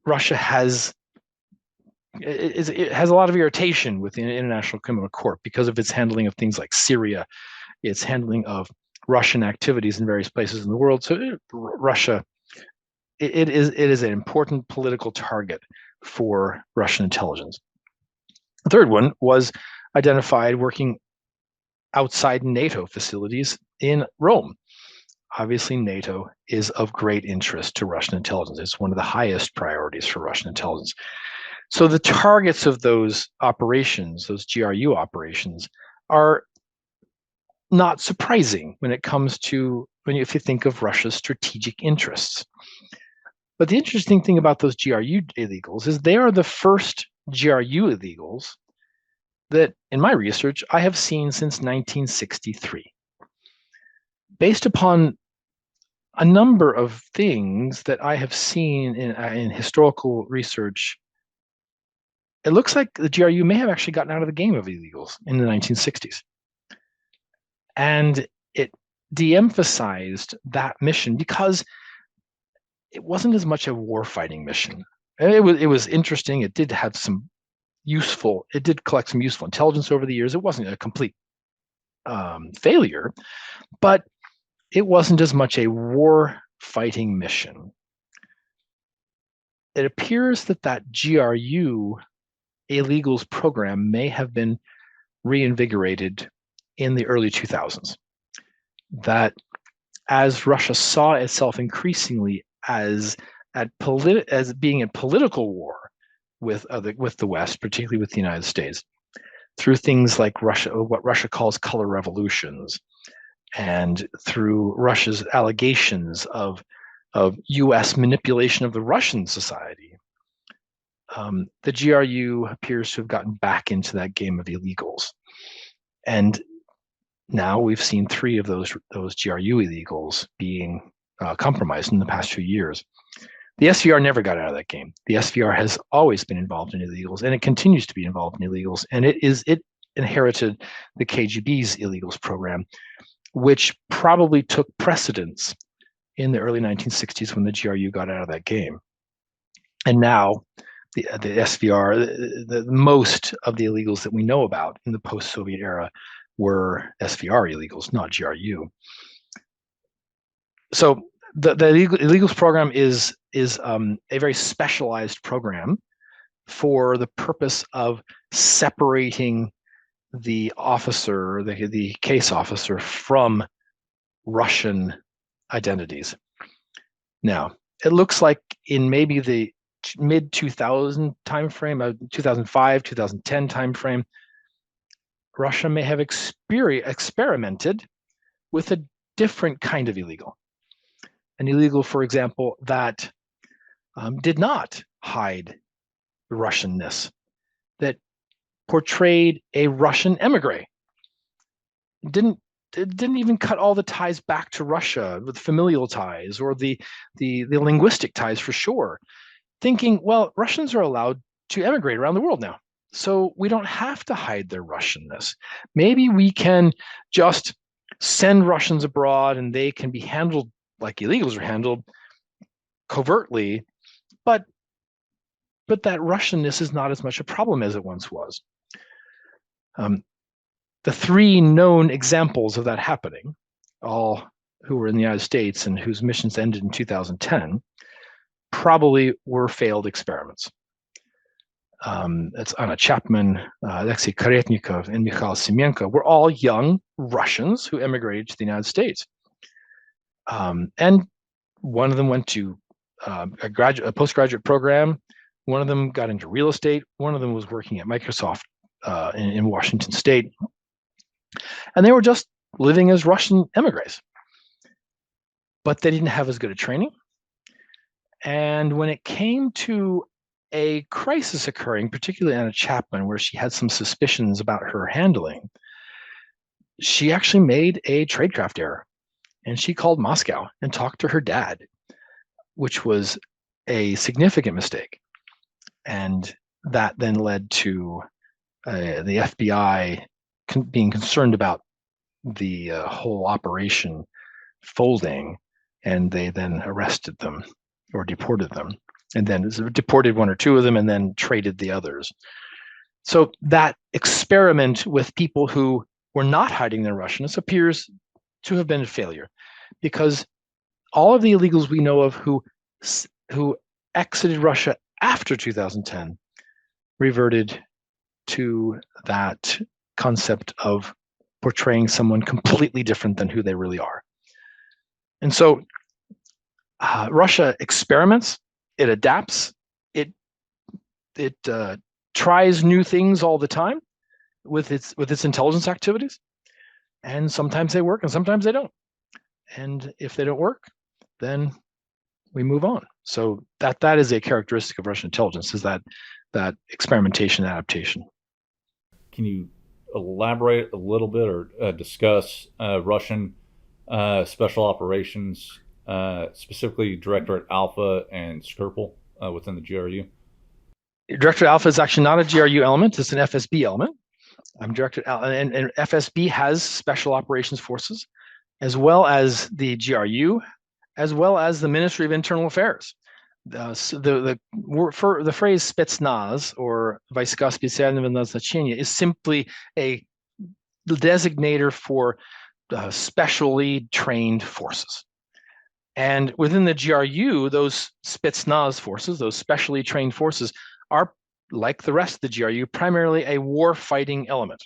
S3: Russia has a lot of irritation with the International Criminal Court because of its handling of things like Syria, its handling of Russian activities in various places in the world. So Russia, it is an important political target for Russian intelligence. The third one was identified working outside NATO facilities in Rome. Obviously, NATO is of great interest to Russian intelligence. It's one of the highest priorities for Russian intelligence. So the targets of those operations, those GRU operations, are not surprising when it comes to if you think of Russia's strategic interests. But the interesting thing about those GRU illegals is they are the first GRU illegals that, in my research, I have seen since 1963. Based upon a number of things that I have seen in historical research, it looks like the GRU may have actually gotten out of the game of illegals in the 1960s. And it de-emphasized that mission because it wasn't as much a war-fighting mission. It was interesting. It did have some it did collect some useful intelligence over the years. It wasn't a complete failure, but it wasn't as much a war-fighting mission. It appears that GRU illegals program may have been reinvigorated in the early 2000s. That as Russia saw itself increasingly as being in political war with the West, particularly with the United States, through things like what Russia calls color revolutions, and through Russia's allegations of U.S. manipulation of the Russian society, the GRU appears to have gotten back into that game of illegals. And now we've seen 3 of those GRU illegals being compromised in the past few years. The SVR never got out of that game. The SVR has always been involved in illegals, and it continues to be involved in illegals. And it inherited the KGB's illegals program, which probably took precedence in the early 1960s when the GRU got out of that game. And now the SVR, most of the illegals that we know about in the post-Soviet era were SVR illegals, not GRU. So the illegals program is a very specialized program for the purpose of separating the officer, the case officer, from Russian identities. Now, it looks like in maybe the mid-2000 timeframe, 2005, 2010 timeframe, Russia may have experimented with a different kind of illegal. An illegal, for example, that did not hide the Russianness, that portrayed a Russian emigre, didn't even cut all the ties back to Russia with familial ties or the linguistic ties for sure, thinking, well, Russians are allowed to emigrate around the world now, so we don't have to hide their Russianness. Maybe we can just send Russians abroad and they can be handled like illegals are handled, covertly, but that Russianness is not as much a problem as it once was. The 3 known examples of that happening, all who were in the United States and whose missions ended in 2010, probably were failed experiments. It's Anna Chapman, Alexei Karetnikov, and Mikhail Semenko were all young Russians who emigrated to the United States. And one of them went to a postgraduate program. One of them got into real estate. One of them was working at Microsoft in Washington State. And they were just living as Russian emigres. But they didn't have as good a training. And when it came to a crisis occurring, particularly Anna Chapman, where she had some suspicions about her handling, she actually made a tradecraft error. And she called Moscow and talked to her dad, which was a significant mistake. And that then led to the FBI being concerned about the whole operation folding, and they then arrested them or deported them, and then deported one or two of them and then traded the others. So that experiment with people who were not hiding their Russianness appears to have been a failure, because all of the illegals we know of who exited Russia after 2010 reverted to that concept of portraying someone completely different than who they really are. And so Russia experiments, it adapts, it tries new things all the time with its intelligence activities, and sometimes they work and sometimes they don't. And if they don't work, then we move on. So that is a characteristic of Russian intelligence, is that experimentation and adaptation.
S2: Can you elaborate a little bit or discuss Russian special operations, specifically Directorate Alpha and Skirple within the GRU?
S3: Directorate Alpha is actually not a GRU element, it's an FSB element. Directorate Alpha, and FSB has special operations forces, as well as the GRU, as well as the Ministry of Internal Affairs. So the phrase Spetsnaz, or Vойска специального назначения, is simply a designator for specially trained forces. And within the GRU, those Spetsnaz forces, those specially trained forces, are, like the rest of the GRU, primarily a war-fighting element.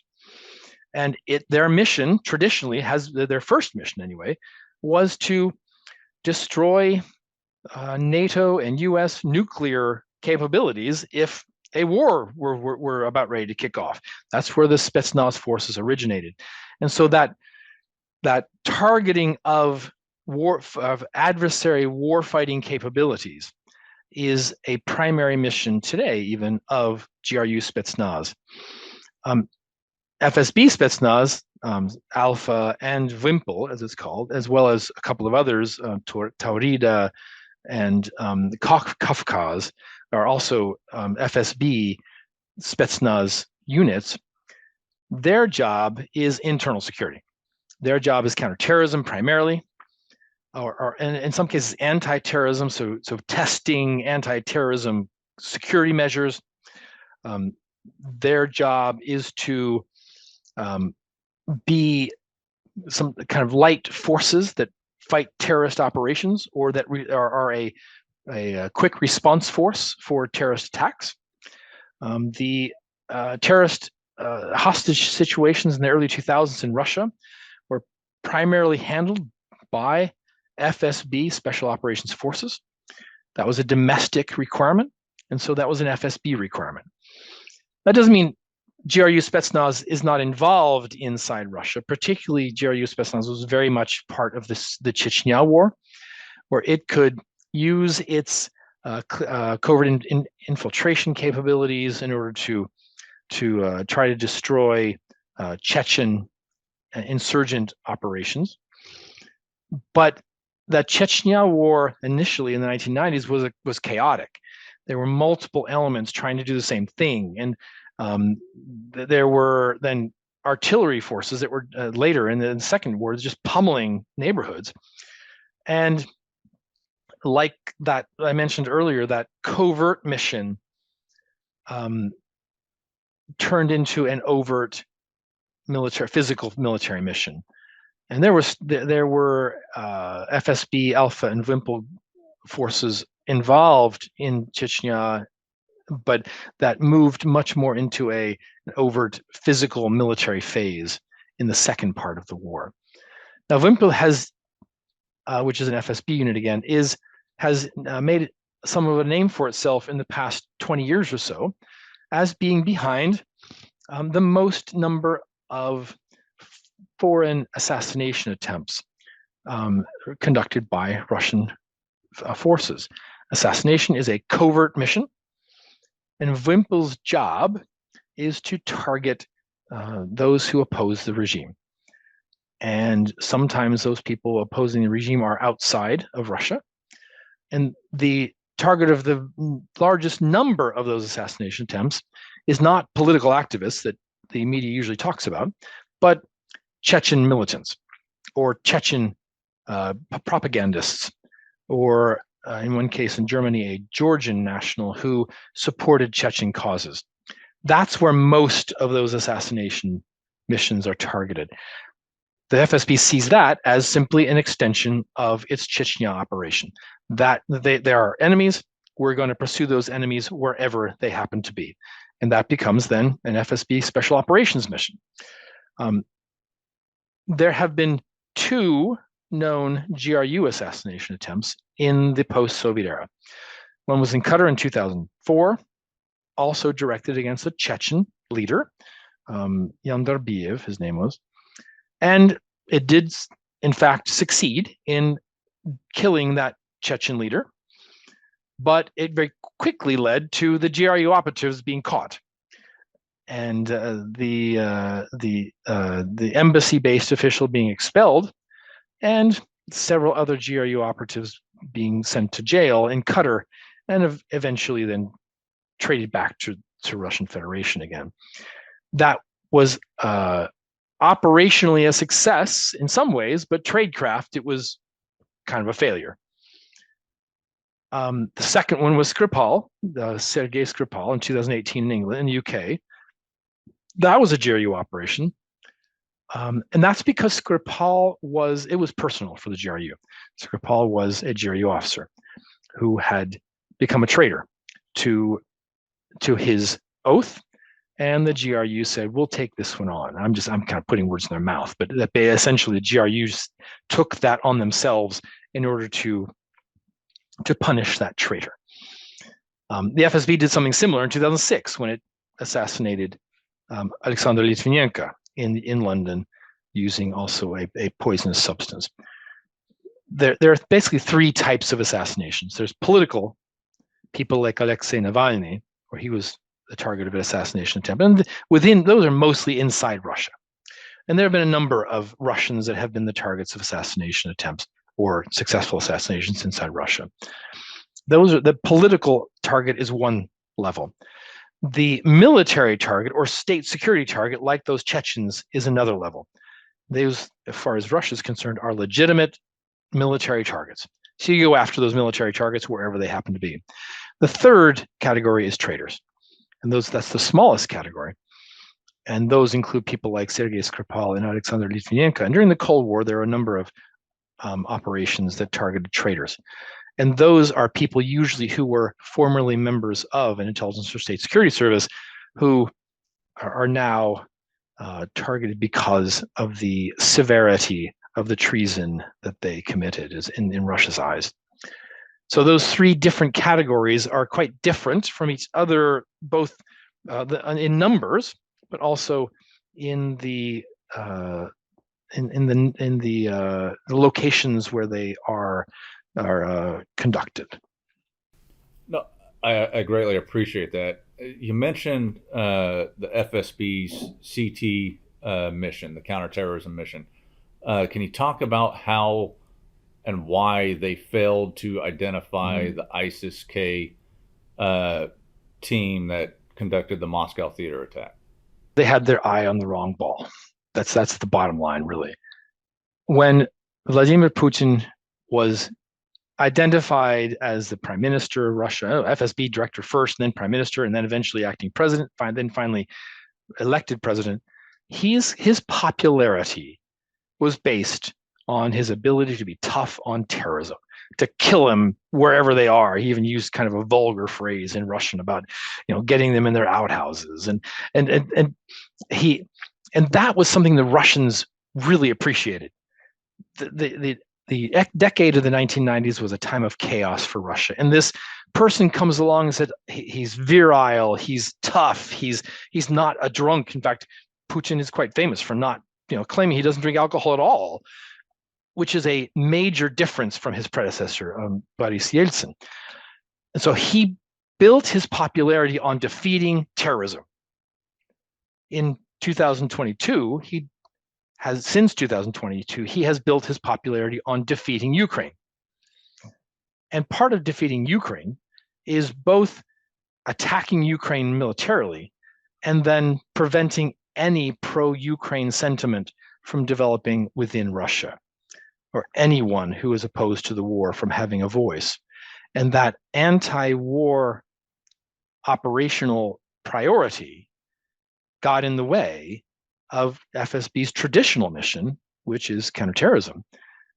S3: And their mission, traditionally, their first mission anyway, was to destroy NATO and US nuclear capabilities if a war were about ready to kick off. That's where the Spetsnaz forces originated. And so that targeting of adversary war-fighting capabilities is a primary mission today, even of GRU Spetsnaz. FSB Spetsnaz, Alpha and Wimpel, as it's called, as well as a couple of others, Taurida and Kafkaz, are also FSB Spetsnaz units. Their job is internal security. Their job is counterterrorism primarily, or in some cases anti-terrorism, so testing anti-terrorism security measures. Their job is to be some kind of light forces that fight terrorist operations, or that are a quick response force for terrorist attacks. The terrorist hostage situations in the early 2000s in Russia were primarily handled by FSB Special Operations Forces. That was a domestic requirement, and so that was an FSB requirement. That doesn't mean GRU Spetsnaz is not involved inside Russia. Particularly, GRU Spetsnaz was very much part of the Chechnya War, where it could use its covert infiltration capabilities in order to try to destroy Chechen insurgent operations. But that Chechnya War initially in the 1990s was chaotic. There were multiple elements trying to do the same thing, and there were then artillery forces that were later in the Second War just pummeling neighborhoods. And like that I mentioned earlier, that covert mission turned into an overt physical military mission. And there were FSB, Alpha, and Wimpel forces involved in Chechnya, but that moved much more into an overt physical military phase in the second part of the war. Now, Wimpel has which is an FSB unit again, has made some of a name for itself in the past 20 years or so as being behind the most number of foreign assassination attempts conducted by Russian forces. Assassination is a covert mission, and Wimpel's job is to target those who oppose the regime. And sometimes those people opposing the regime are outside of Russia. And the target of the largest number of those assassination attempts is not political activists that the media usually talks about, but Chechen militants or Chechen propagandists, or in one case in Germany, a Georgian national who supported Chechen causes. That's where most of those assassination missions are targeted. The FSB sees that as simply an extension of its Chechnya operation. That there are enemies, we're going to pursue those enemies wherever they happen to be. And that becomes then an FSB special operations mission. There have been 2 known GRU assassination attempts in the post-Soviet era. One was in Qatar in 2004, also directed against a Chechen leader, Yandarbiyev, his name was. And it did, in fact, succeed in killing that Chechen leader, but it very quickly led to the GRU operatives being caught, and the embassy-based official being expelled, and several other GRU operatives being sent to jail in Qatar, and eventually then traded back to Russian Federation again. That was operationally a success in some ways, but tradecraft, it was kind of a failure. The second one was Skripal, Sergei Skripal in 2018 in England, in the UK. That was a GRU operation. And that's because Skripal was personal for the GRU. Skripal was a GRU officer who had become a traitor to his oath, and the GRU said, we'll take this one on. I'm kind of putting words in their mouth, but that they essentially, the GRU took that on themselves in order to punish that traitor. The FSB did something similar in 2006 when it assassinated Alexander Litvinenko in London using also a poisonous substance. There are basically 3 types of assassinations. There's political, people like Alexei Navalny, where he was the target of an assassination attempt. And within those are mostly inside Russia. And there have been a number of Russians that have been the targets of assassination attempts or successful assassinations inside Russia. The political target is one level. The military target or state security target, like those Chechens, is another level. Those, as far as Russia is concerned, are legitimate military targets. So you go after those military targets wherever they happen to be. The third category is traitors. And that's the smallest category. And those include people like Sergei Skripal and Alexander Litvinenko. And during the Cold War, there are a number of operations that targeted traitors. And those are people usually who were formerly members of an intelligence or state security service who are now targeted because of the severity of the treason that they committed in Russia's eyes. So those 3 different categories are quite different from each other, both in numbers, but also in the locations where they are conducted.
S2: No, I greatly appreciate that. You mentioned the FSB's CT mission, the counterterrorism mission. Can you talk about how and why they failed to identify the ISIS-K team that conducted the Moscow theater attack?
S3: They had their eye on the wrong ball. That's the bottom line, really. When Vladimir Putin was identified as the prime minister of Russia, FSB director first, and then prime minister, and then eventually acting president, then finally elected president, his popularity was based on his ability to be tough on terrorism, to kill them wherever they are. He even used kind of a vulgar phrase in Russian about, getting them in their outhouses, and that was something the Russians really appreciated. The decade of the 1990s was a time of chaos for Russia. And this person comes along and said, he's virile, he's tough, he's not a drunk. In fact, Putin is quite famous for not, claiming he doesn't drink alcohol at all, which is a major difference from his predecessor, Boris Yeltsin. And so he built his popularity on defeating terrorism. In 2022, since 2022, he has built his popularity on defeating Ukraine. And part of defeating Ukraine is both attacking Ukraine militarily and then preventing any pro-Ukraine sentiment from developing within Russia, or anyone who is opposed to the war from having a voice. And that anti-war operational priority got in the way of FSB's traditional mission, which is counterterrorism.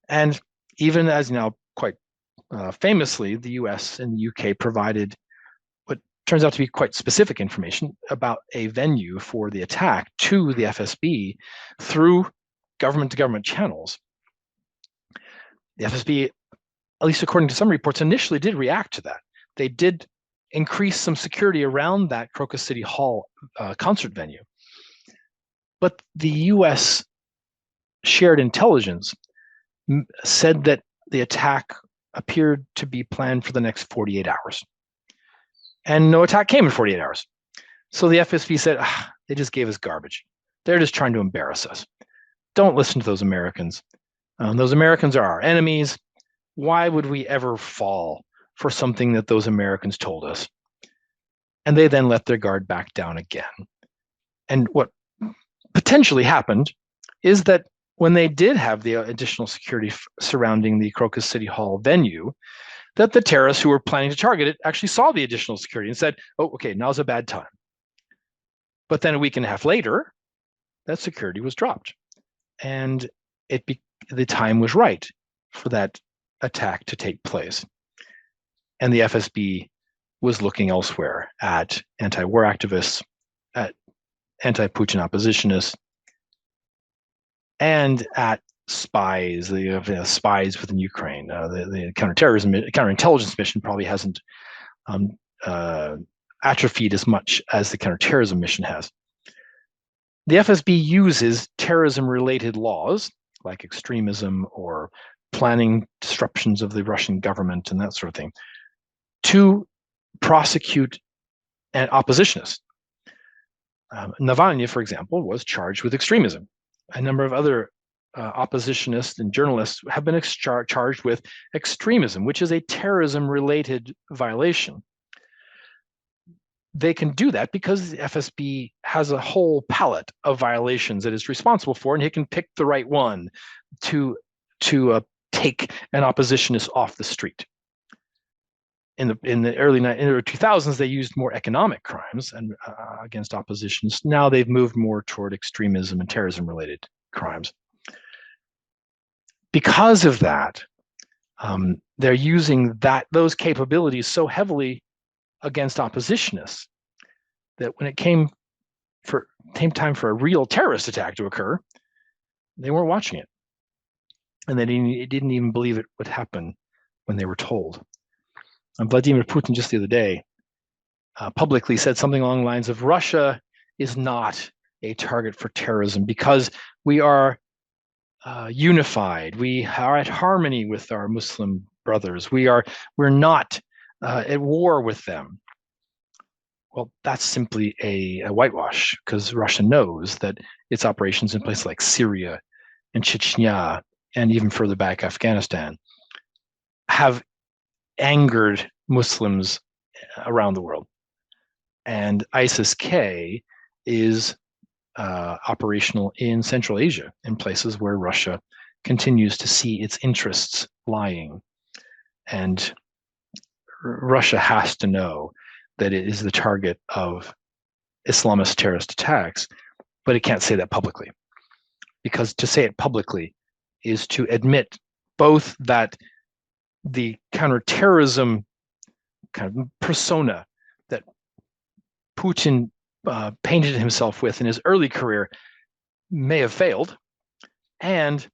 S3: And even as now quite famously, the US and the UK provided what turns out to be quite specific information about a venue for the attack to the FSB through government-to-government channels. The FSB, at least according to some reports, initially did react to that. They did increase some security around that Crocus City Hall concert venue. But the US shared intelligence said that the attack appeared to be planned for the next 48 hours. And no attack came in 48 hours. So the FSB said, they just gave us garbage. They're just trying to embarrass us. Don't listen to those Americans. Those Americans are our enemies. Why would we ever fall for something that those Americans told us? And they then let their guard back down again. And what potentially happened is that when they did have the additional security surrounding the Crocus City Hall venue, that the terrorists who were planning to target it actually saw the additional security and said, oh, okay, now's a bad time. But then a week and a half later, that security was dropped. And the time was right for that attack to take place. And the FSB was looking elsewhere at anti-war activists, at anti-Putin oppositionists, and at spies, the spies within Ukraine. The counterintelligence mission probably hasn't atrophied as much as the counterterrorism mission has. The FSB uses terrorism-related laws, like extremism or planning disruptions of the Russian government and that sort of thing, to prosecute an oppositionist. Navalny, for example, was charged with extremism. A number of other oppositionists and journalists have been charged with extremism, which is a terrorism-related violation. They can do that because the FSB has a whole palette of violations that it's responsible for, and it can pick the right one to take an oppositionist off the street. In the early 2000s, they used more economic crimes and against oppositionists. Now they've moved more toward extremism and terrorism-related crimes. Because of that, they're using those capabilities so heavily against oppositionists that when it came time for a real terrorist attack to occur, they weren't watching it, and they didn't even believe it would happen when they were told. Vladimir Putin just the other day publicly said something along the lines of, Russia is not a target for terrorism because we are unified. We are at harmony with our Muslim brothers. We're not at war with them. Well, that's simply a whitewash, because Russia knows that its operations in places like Syria and Chechnya and even further back Afghanistan have angered Muslims around the world. And ISIS-K is operational in Central Asia, in places where Russia continues to see its interests lying. And Russia has to know that it is the target of Islamist terrorist attacks, but it can't say that publicly. Because to say it publicly is to admit both that the counterterrorism kind of persona that Putin painted himself with in his early career may have failed, and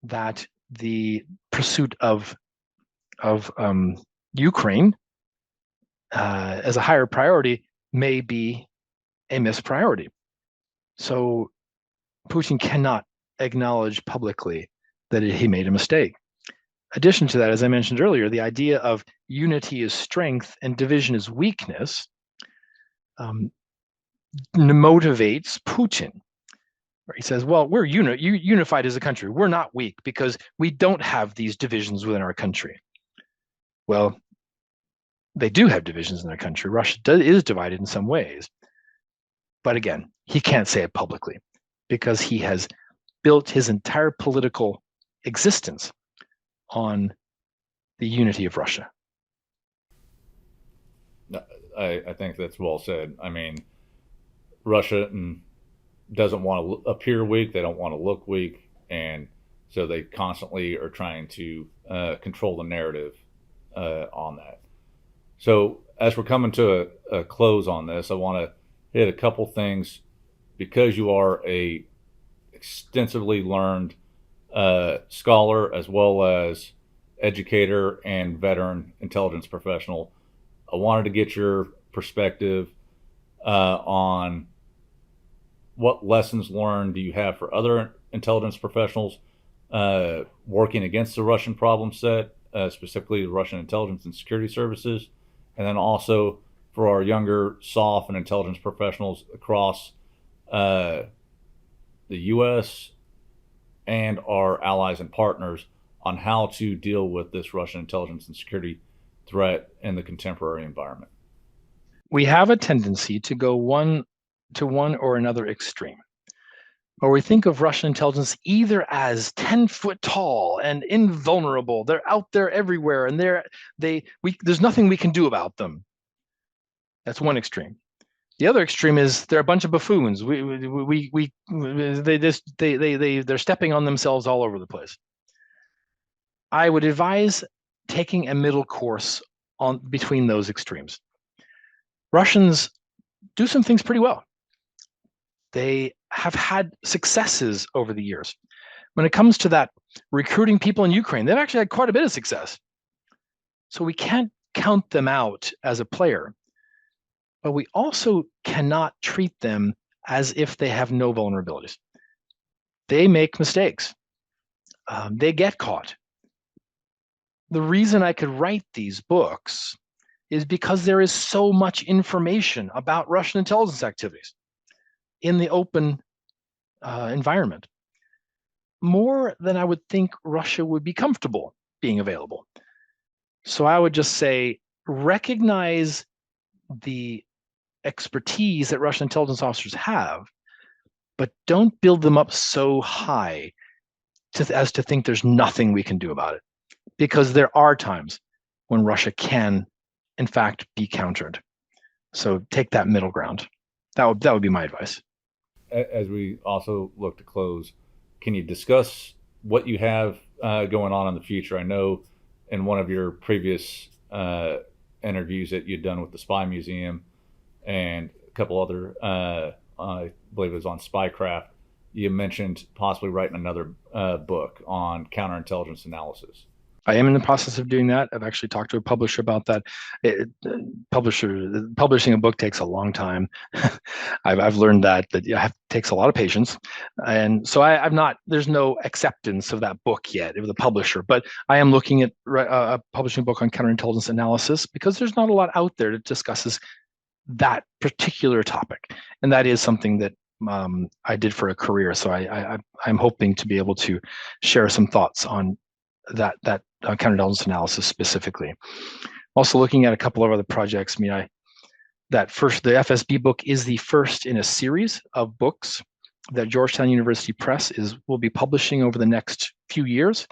S3: that the pursuit of Ukraine as a higher priority may be a missed priority. So Putin cannot acknowledge publicly that he made a mistake. Addition to that, as I mentioned earlier, the idea of unity is strength and division is weakness motivates Putin. He says, well, we're unified as a country. We're not weak because we don't have these divisions within our country. Well, they do have divisions in their country. Russia is divided in some ways. But again, he can't say it publicly because he has built his entire political existence on the unity of Russia.
S2: I think that's well said. I mean, Russia doesn't want to appear weak. They don't want to look weak. And so they constantly are trying to control the narrative on that. So as we're coming to a close on this, I want to hit a couple things because you are a extensively learned scholar as well as educator and veteran intelligence professional. I wanted to get your perspective on what lessons learned do you have for other intelligence professionals working against the Russian problem set, specifically the Russian intelligence and security services, and then also for our younger SOF and intelligence professionals across the U.S. and our allies and partners on how to deal with this Russian intelligence and security threat in the contemporary environment.
S3: We have a tendency to go one or another extreme, or we think of Russian intelligence either as 10 foot tall and invulnerable. They're out there everywhere, and there's nothing we can do about them. That's one extreme. The other extreme is they're a bunch of buffoons. They're stepping on themselves all over the place. I would advise taking a middle course between those extremes. Russians do some things pretty well. They have had successes over the years. When it comes to that recruiting people in Ukraine, they've actually had quite a bit of success. So we can't count them out as a player, but we also cannot treat them as if they have no vulnerabilities. They make mistakes. They get caught. The reason I could write these books is because there is so much information about Russian intelligence activities in the open environment, more than I would think Russia would be comfortable being available. So I would just say, recognize the expertise that Russian intelligence officers have, but don't build them up so high as to think there's nothing we can do about it. Because there are times when Russia can, in fact, be countered. So take that middle ground. That would be my advice.
S2: As we also look to close, can you discuss what you have going on in the future? I know in one of your previous interviews that you'd done with the Spy Museum and a couple other, I believe it was on spycraft, you mentioned possibly writing another book on counterintelligence analysis.
S3: I am in the process of doing that. I've actually talked to a publisher about that. Publishing a book takes a long time. I've learned that takes a lot of patience, and so there's no acceptance of that book yet with the publisher. But I am looking at publishing a book on counterintelligence analysis because there's not a lot out there that discusses that particular topic, and that is something that I did for a career. So I'm hoping to be able to share some thoughts on that counterintelligence analysis specifically. Also looking at a couple of other projects. The FSB book is the first in a series of books that Georgetown University Press will be publishing over the next few years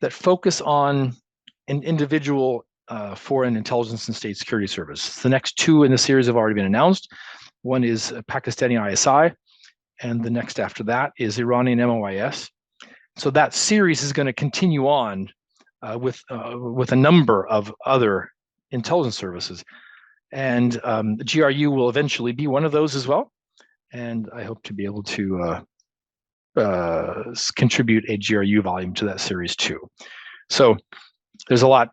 S3: that focus on an individual foreign intelligence and state security service. The next two in the series have already been announced. One is Pakistani ISI, and the next after that is Iranian MOIS. So that series is going to continue on with a number of other intelligence services, and the GRU will eventually be one of those as well. And I hope to be able to contribute a GRU volume to that series too. So there's a lot.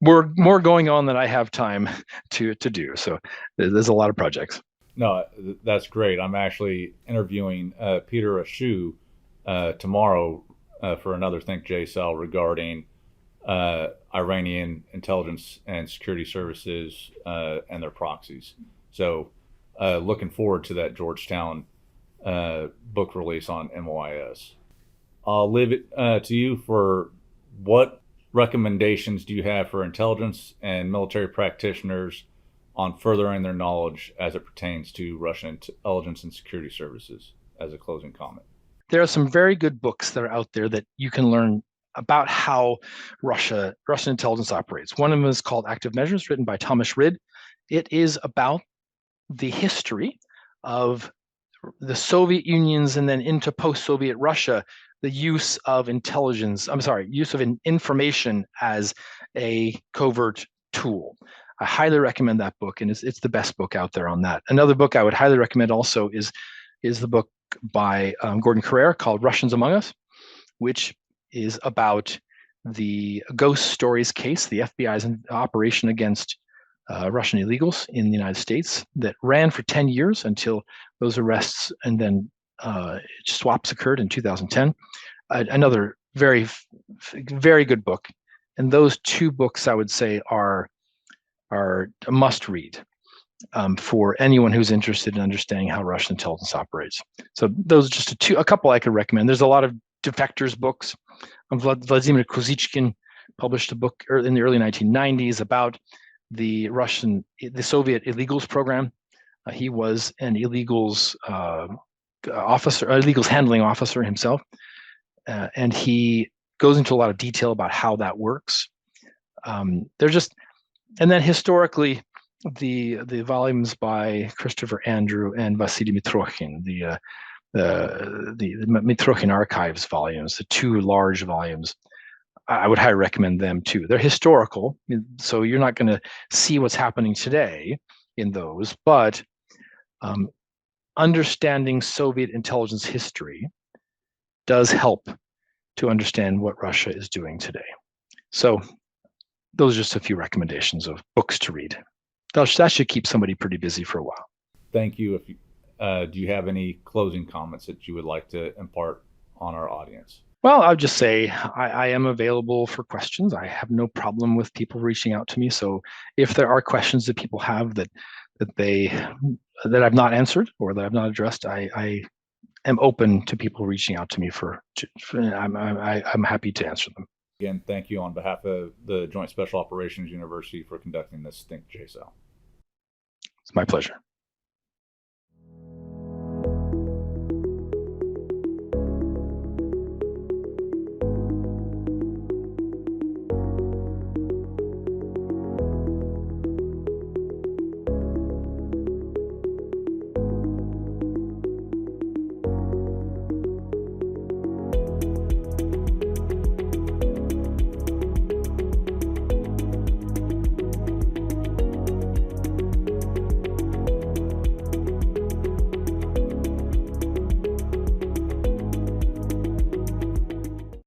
S3: More going on than I have time to do. So there's a lot of projects.
S2: No, that's great. I'm actually interviewing Peter Ashu tomorrow for another ThinkJSOU regarding Iranian intelligence and security services and their proxies. So looking forward to that Georgetown book release on MOIS. I'll leave it to you for what recommendations do you have for intelligence and military practitioners on furthering their knowledge as it pertains to Russian intelligence and security services as a closing comment?
S3: There are some very good books that are out there that you can learn about how Russian intelligence operates. One of them is called Active Measures, written by Thomas Rid. It is about the history of the Soviet Unions and then into post-Soviet Russia, the use of information as a covert tool. I highly recommend that book, and it's the best book out there on that. Another book I would highly recommend also is the book by Gordon Carrere called Russians Among Us, which is about the Ghost Stories case, the FBI's operation against Russian illegals in the United States that ran for 10 years until those arrests and then swaps occurred in 2010. Another very, very good book. And those two books I would say are a must read for anyone who's interested in understanding how Russian intelligence operates. So those are just a couple I could recommend. There's a lot of defectors books. Vladimir Kozichkin published a book in the early 1990s about the Soviet illegals program. He was an illegals illegals handling officer himself, and he goes into a lot of detail about how that works. And then historically, the volumes by Christopher Andrew and Vasily Mitrokhin, the Mitrokhin Archives volumes, the two large volumes, I would highly recommend them too. They're historical, so you're not going to see what's happening today in those, but understanding Soviet intelligence history does help to understand what Russia is doing today. So those are just a few recommendations of books to read. That should keep somebody pretty busy for a while.
S2: Thank you. Do you have any closing comments that you would like to impart on our audience?
S3: Well, I'll just say I am available for questions. I have no problem with people reaching out to me. So if there are questions that people have that I've not answered or that I've not addressed, I am open to people reaching out to me I'm happy to answer them.
S2: Again, thank you on behalf of the Joint Special Operations University for conducting this ThinkJSOU.
S3: It's my pleasure.